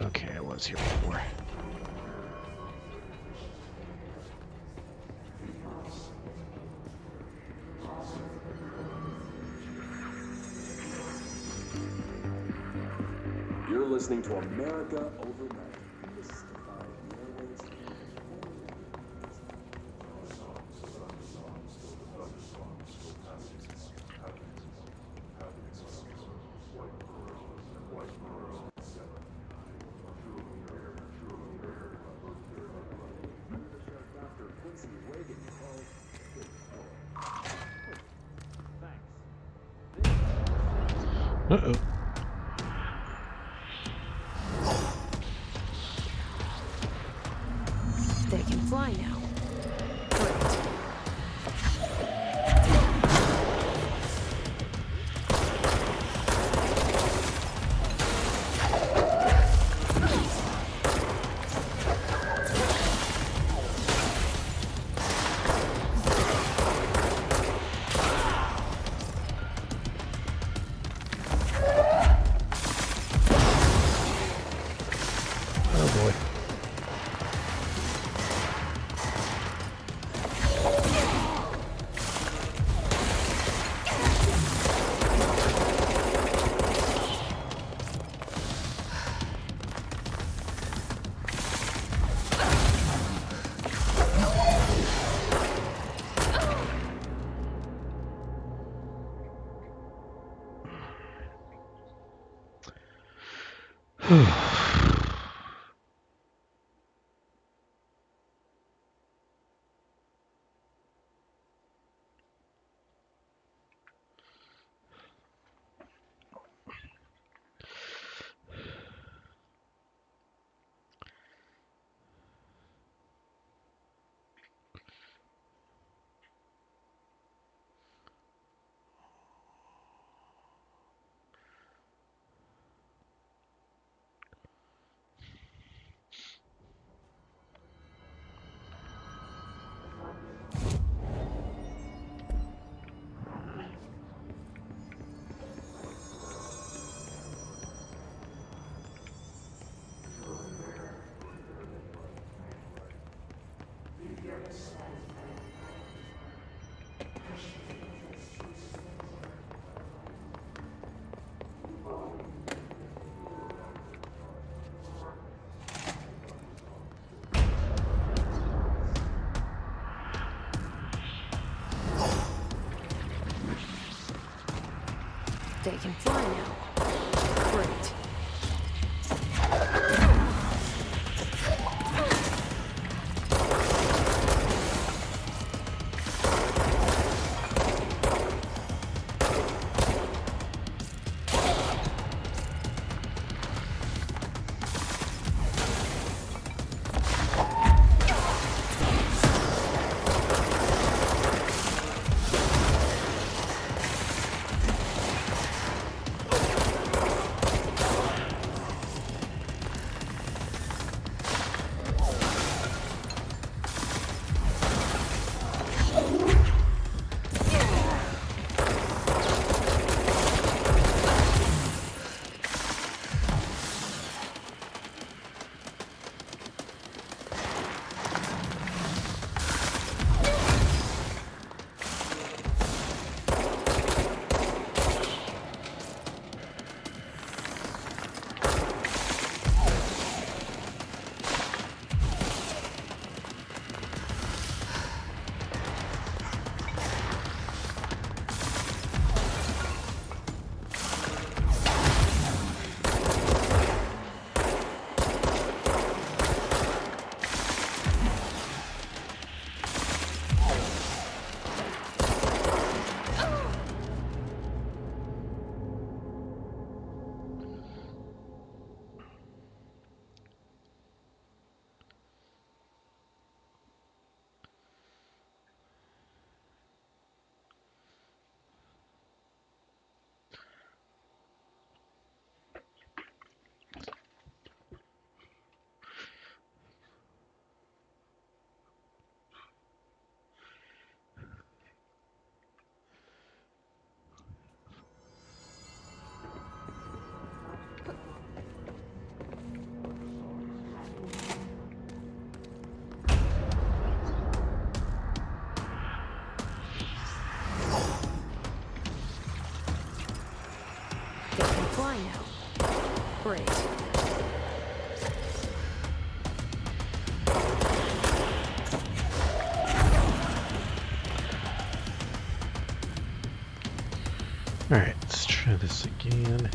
Okay, I was here before. You're listening to America Overnight. Mystified Airways. Uh-oh. They can fly now. Great. Oh boy. They can fly now. Great. fly now. Great. Alright, let's try this again.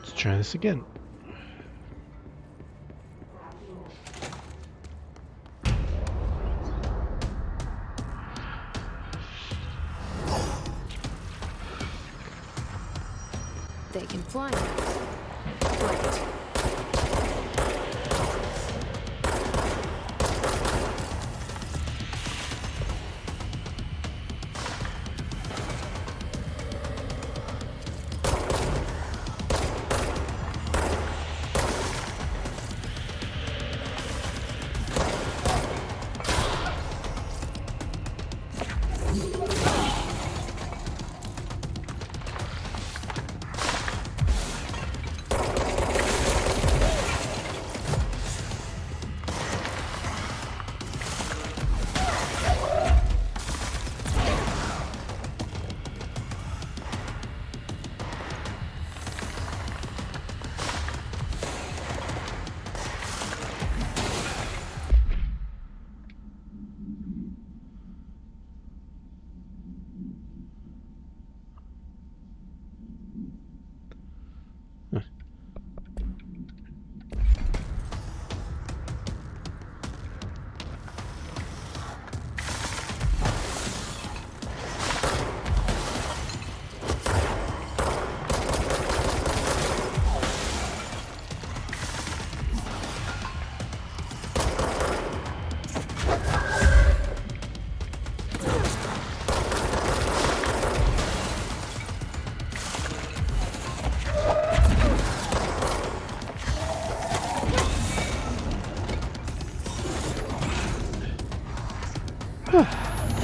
Let's try this again. They can fly now. Great.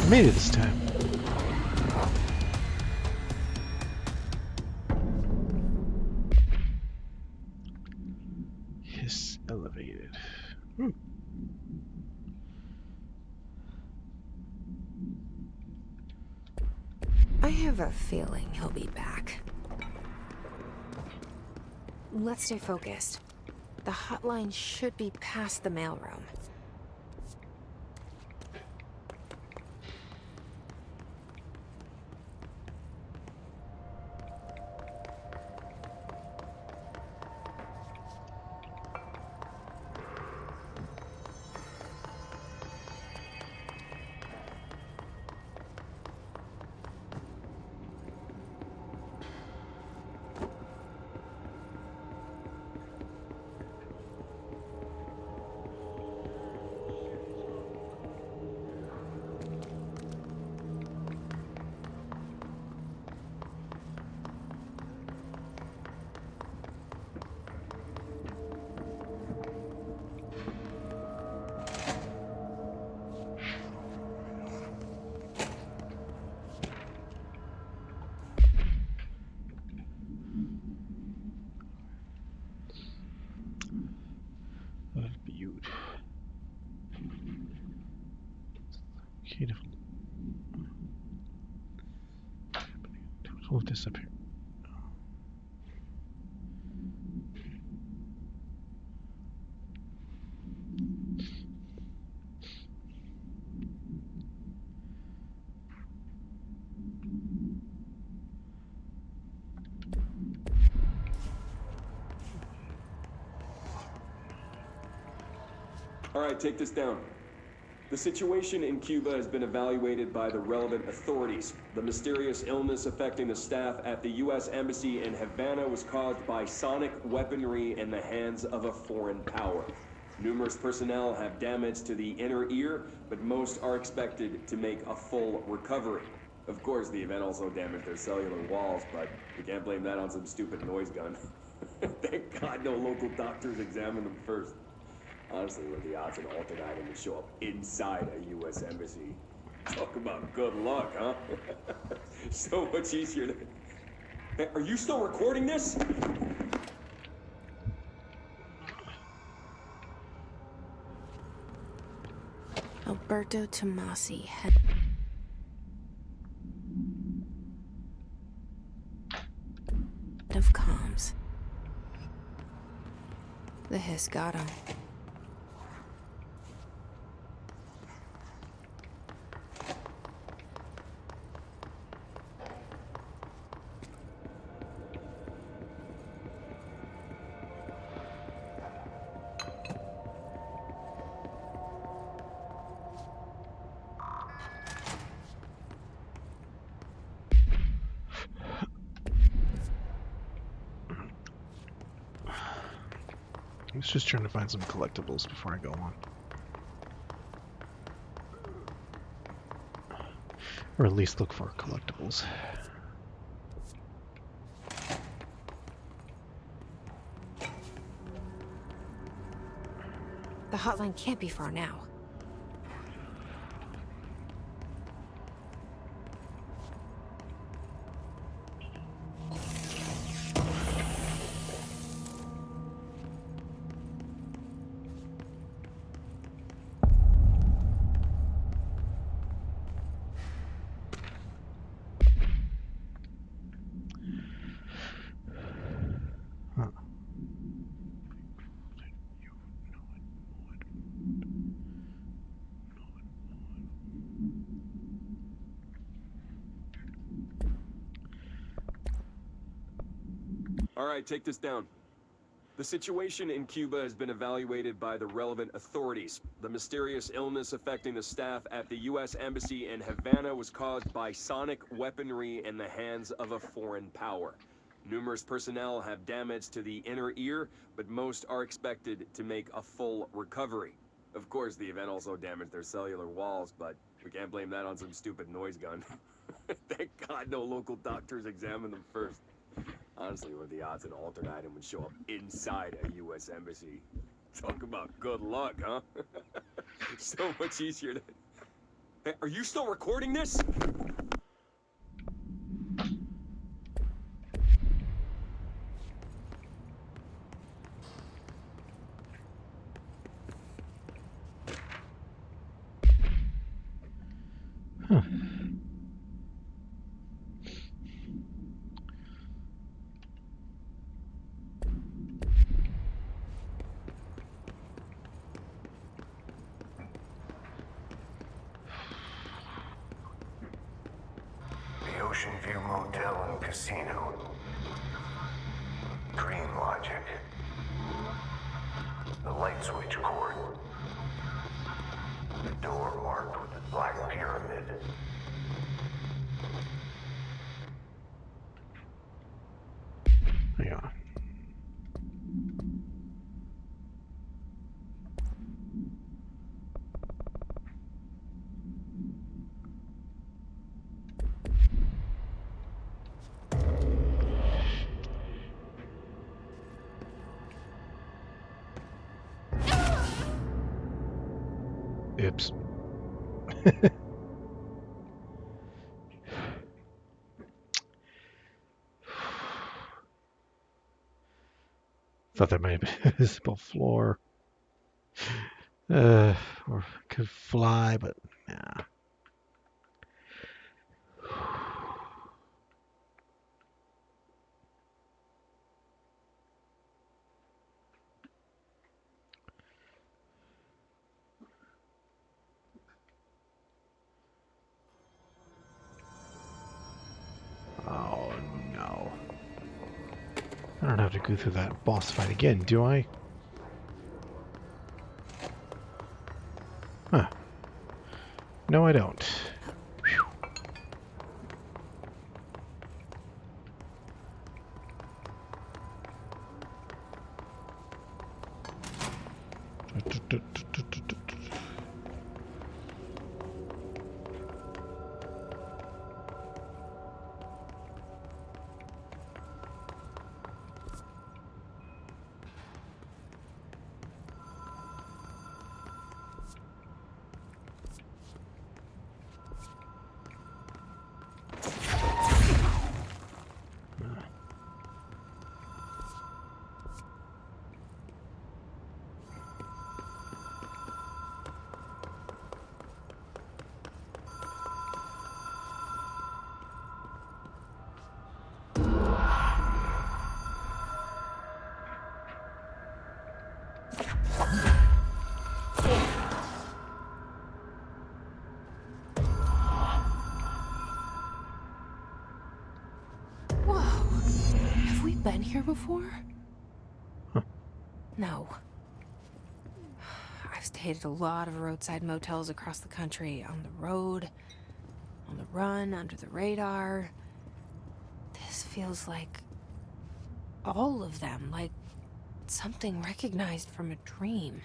Made it this time. Hiss elevated. I have a feeling he'll be back. Let's stay focused. The hotline should be past the mailroom. Indicative. Total disappear. All right, take this down. The situation in Cuba has been evaluated by the relevant authorities. The mysterious illness affecting the staff at the U.S. Embassy in Havana was caused by sonic weaponry in the hands of a foreign power. Numerous personnel have damage to the inner ear, but most are expected to make a full recovery. Of course, the event also damaged their cellular walls, but we can't blame that on some stupid noise gun. Thank God no local doctors examined them first. Honestly, what are the odds an altered item would show up inside a U.S. embassy? Talk about good luck, huh? So much easier to... Hey, are you still recording this? Alberto Tomasi, head of comms. The hiss got him. I was just trying to find some collectibles before I go on. Or at least look for collectibles. The hotline can't be far now. All right, take this down. The situation in Cuba has been evaluated by the relevant authorities. The mysterious illness affecting the staff at the U.S. Embassy in Havana was caused by sonic weaponry in the hands of a foreign power. Numerous personnel have damage to the inner ear, but most are expected to make a full recovery. Of course, the event also damaged their cellular walls, but we can't blame that on some stupid noise gun. Thank God no local doctors examined them first. Honestly, what are the odds an altered item would show up inside a U.S. embassy? Talk about good luck, huh? So much easier to... Hey, are you still recording this? Huh. The Ocean View Motel and Casino. Dream Logic. The light switch cord. The door marked with the black pyramid. Hang on. Oops. Thought that might have been a visible floor. Or could fly, but nah. don't have to go through that boss fight again, do I? Huh. No, I don't. Whew. Whoa. Have we been here before? Huh. No. I've stayed at a lot of roadside motels across the country, on the road, on the run, under the radar. This feels like all of them, like something recognized from a dream.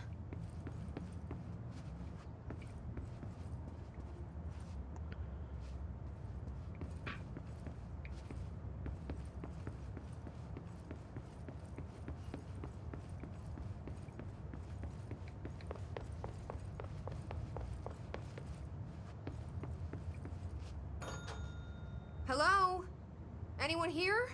Hello? Anyone here?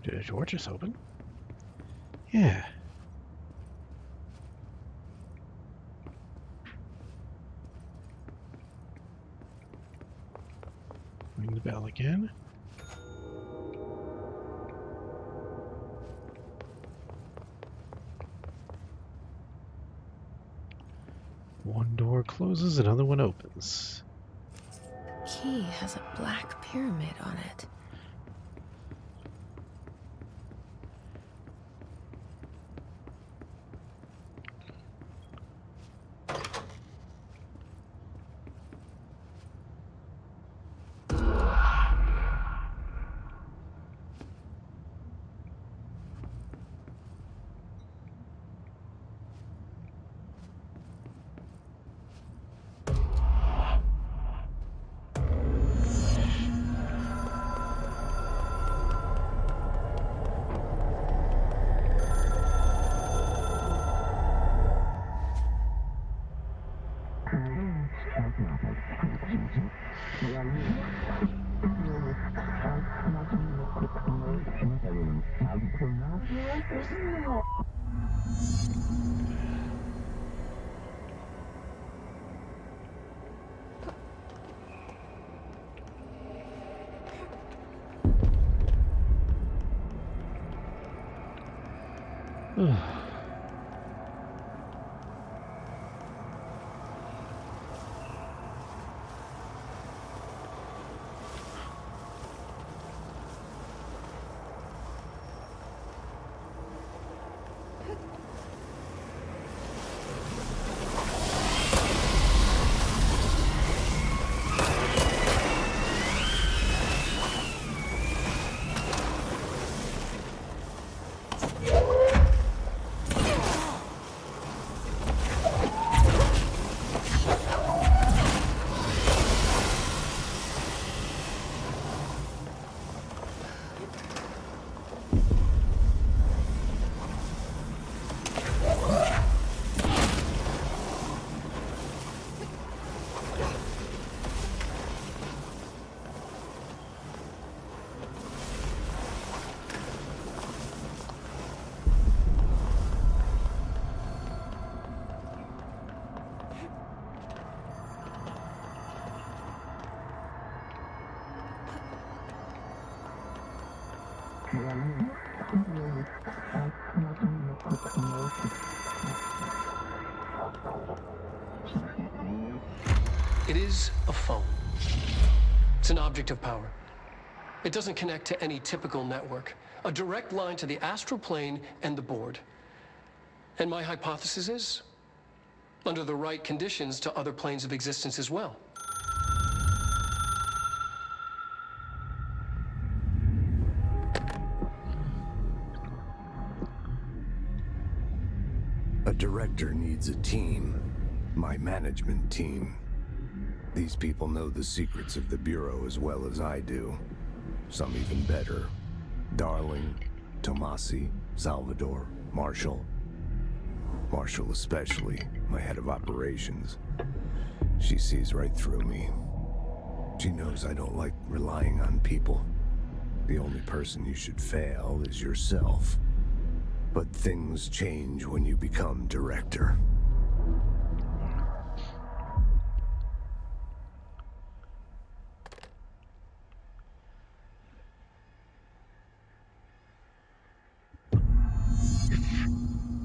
Did the door just open? Yeah. Ring the bell again. One door closes, another one opens. Key has a black pyramid on it. It is a phone. It's an object of power. It doesn't connect to any typical network. A direct line to the astral plane and the board. And my hypothesis is, under the right conditions, to other planes of existence as well. A director needs a team. My management team. These people know the secrets of the Bureau as well as I do. Some even better. Darling, Tomasi, Salvador, Marshall. Marshall especially, my head of operations. She sees right through me. She knows I don't like relying on people. The only person you should fail is yourself. But things change when you become director.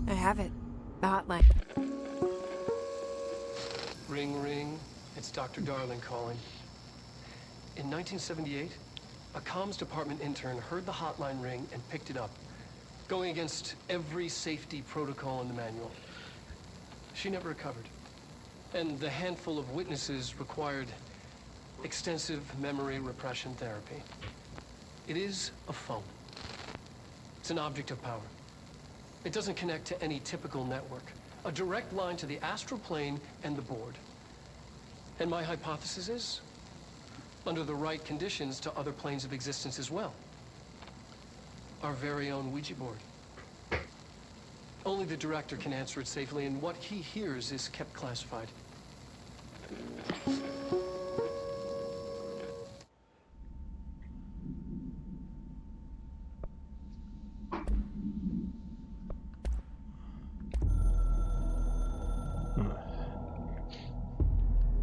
I have it. The hotline. Ring, ring. It's Dr. Darling calling. In 1978, a comms department intern heard the hotline ring and picked it up, going against every safety protocol in the manual. She never recovered. And the handful of witnesses required extensive memory repression therapy. It is a phone. It's an object of power. It doesn't connect to any typical network. A direct line to the astral plane and the board. And my hypothesis is, under the right conditions, to other planes of existence as well. Our very own Ouija board. Only the director can answer it safely, and what he hears is kept classified.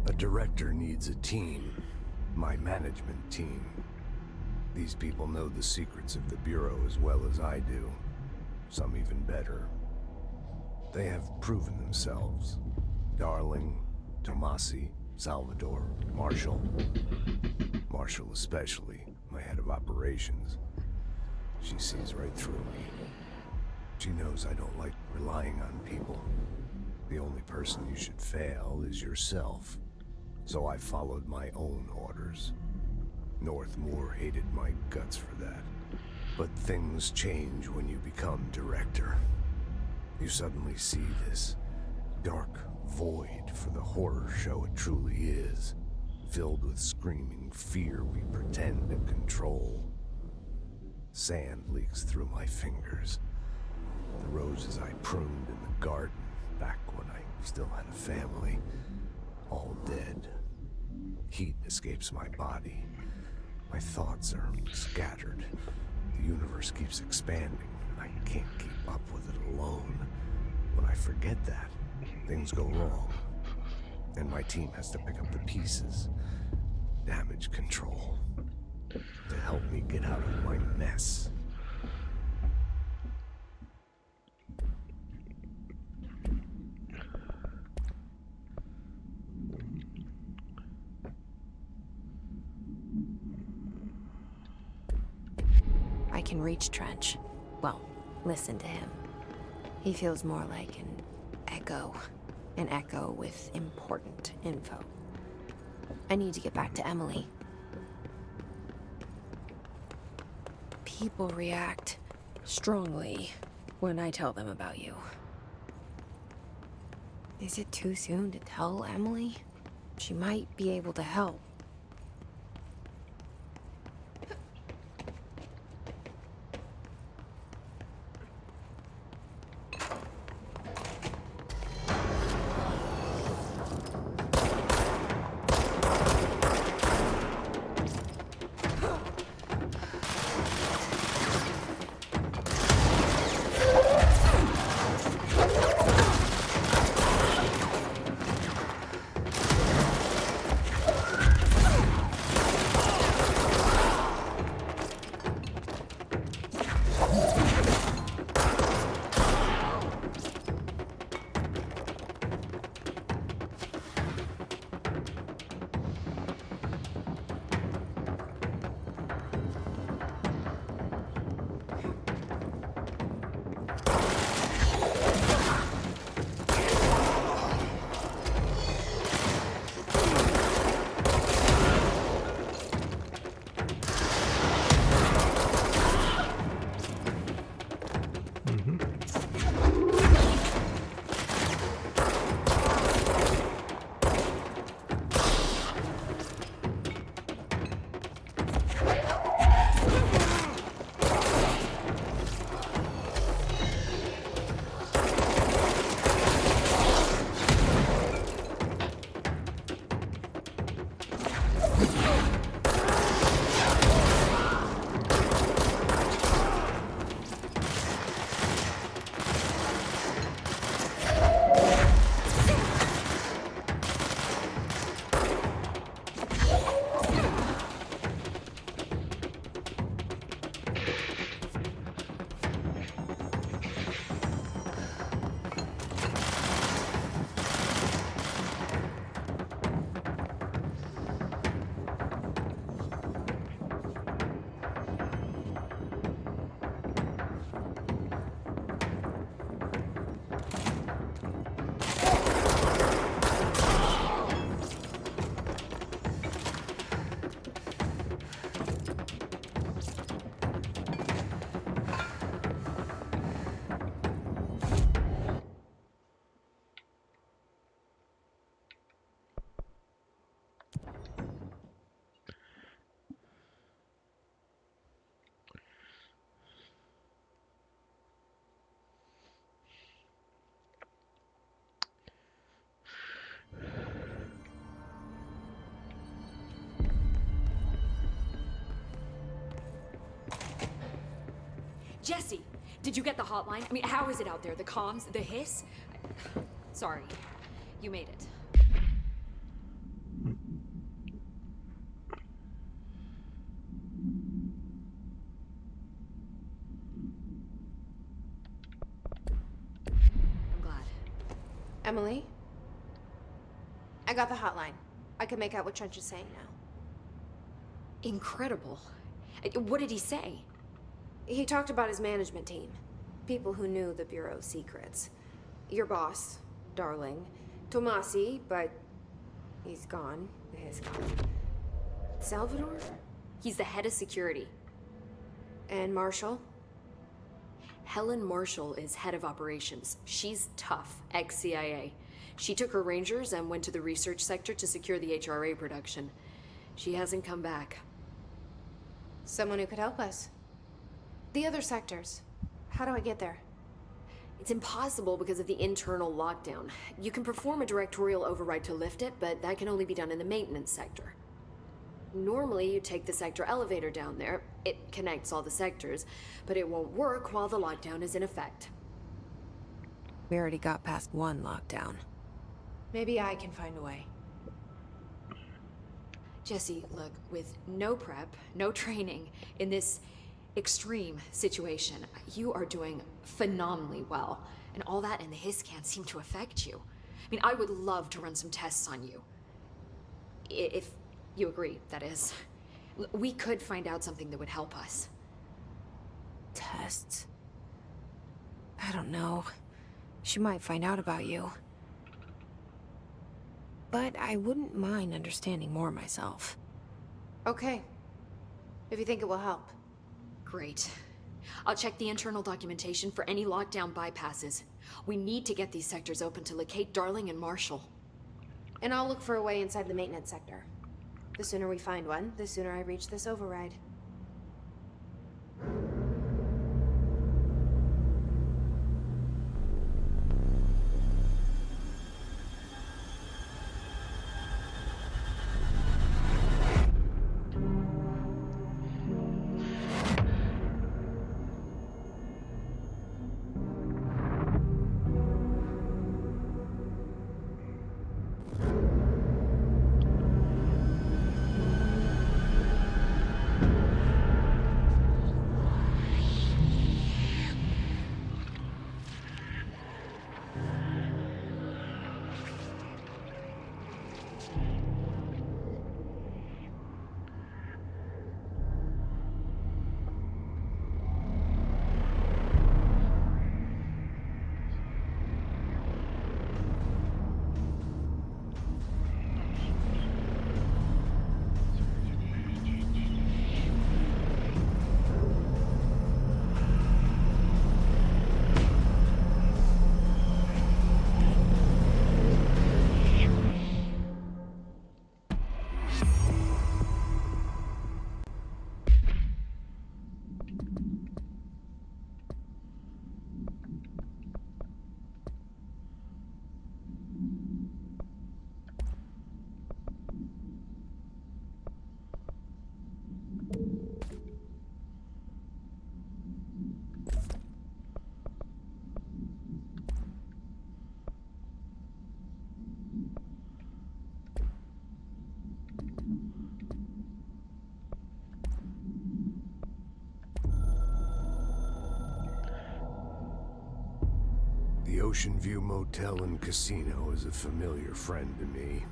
A director needs a team. My management team. These people know the secrets of the Bureau as well as I do. Some even better. They have proven themselves. Darling, Tomasi, Salvador, Marshall. Marshall especially, my head of operations. She sees right through me. She knows I don't like relying on people. The only person you should fail is yourself. So I followed my own orders. Northmoor hated my guts for that. But things change when you become director. You suddenly see this dark void for the horror show it truly is, filled with screaming fear we pretend to control. Sand leaks through my fingers. The roses I pruned in the garden back when I still had a family, all dead. Heat escapes my body. My thoughts are scattered. The universe keeps expanding. I can't keep up with it alone. When I forget that, things go wrong. And my team has to pick up the pieces. Damage control. To help me get out of my mess. I can reach Trench. Well, listen to him. He feels more like an echo with important info. I need to get back to Emily. People react strongly when I tell them about you. Is it too soon to tell Emily? She might be able to help. Jesse, did you get the hotline? I mean, how is it out there? The comms, the hiss? Sorry, you made it. I'm glad. Emily? I got the hotline. I can make out what Trench is saying now. Incredible. What did he say? He talked about his management team. People who knew the Bureau's secrets. Your boss, Darling. Tomasi, but he's gone. He's gone. Salvador? He's the head of security. And Marshall? Helen Marshall is head of operations. She's tough, ex-CIA. She took her Rangers and went to the research sector to secure the HRA production. She hasn't come back. Someone who could help us. The other sectors. How do I get there? It's impossible because of the internal lockdown. You can perform a directorial override to lift it, but that can only be done in the maintenance sector. Normally, you take the sector elevator down there. It connects all the sectors, but it won't work while the lockdown is in effect. We already got past one lockdown. Maybe I can find a way. Jesse, look, with no prep, no training, in this extreme situation, you are doing phenomenally well. And all that and the hiss can't seem to affect you. I mean, I would love to run some tests on you. If you agree, that is. We could find out something that would help us. Tests? I don't know. She might find out about you. But I wouldn't mind understanding more myself. Okay. If you think it will help. Great. I'll check the internal documentation for any lockdown bypasses. We need to get these sectors open to locate Darling and Marshall. And I'll look for a way inside the maintenance sector. The sooner we find one, the sooner I reach this override. The Ocean View Motel and Casino is a familiar friend to me.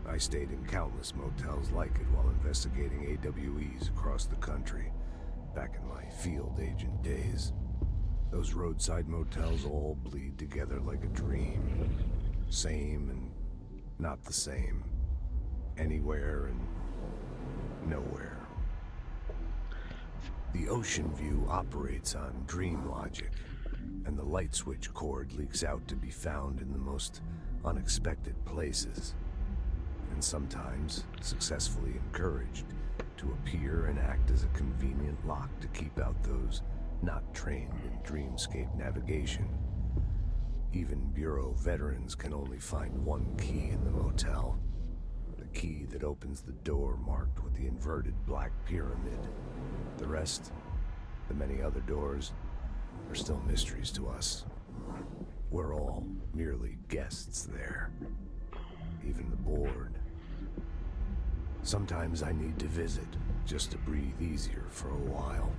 I stayed in countless motels like it while investigating AWEs across the country, back in my field agent days. Those roadside motels all bleed together like a dream. Same and not the same. Anywhere and nowhere. The Ocean View operates on dream logic, and the light switch cord leaks out to be found in the most unexpected places, and sometimes successfully encouraged to appear and act as a convenient lock to keep out those not trained in dreamscape navigation. Even Bureau veterans can only find one key in the motel. The key that opens the door marked with the inverted black pyramid. The rest, The many other doors are still mysteries to us. We're all merely guests there. Even the board. Sometimes I need to visit, just to breathe easier for a while.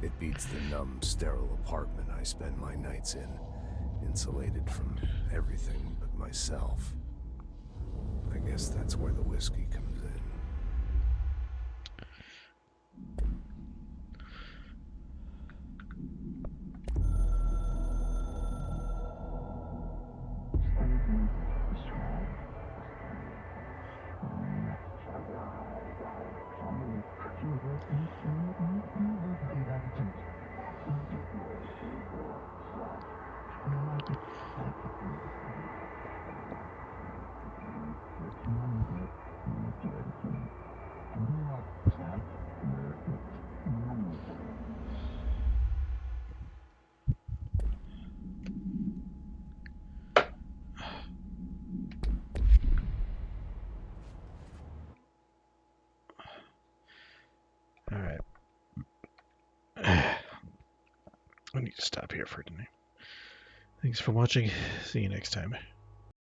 It beats the numb, sterile apartment I spend my nights in, insulated from everything but myself. I guess that's where the whiskey comes in. Alright. I need to stop here for tonight. Thanks for watching. See you next time.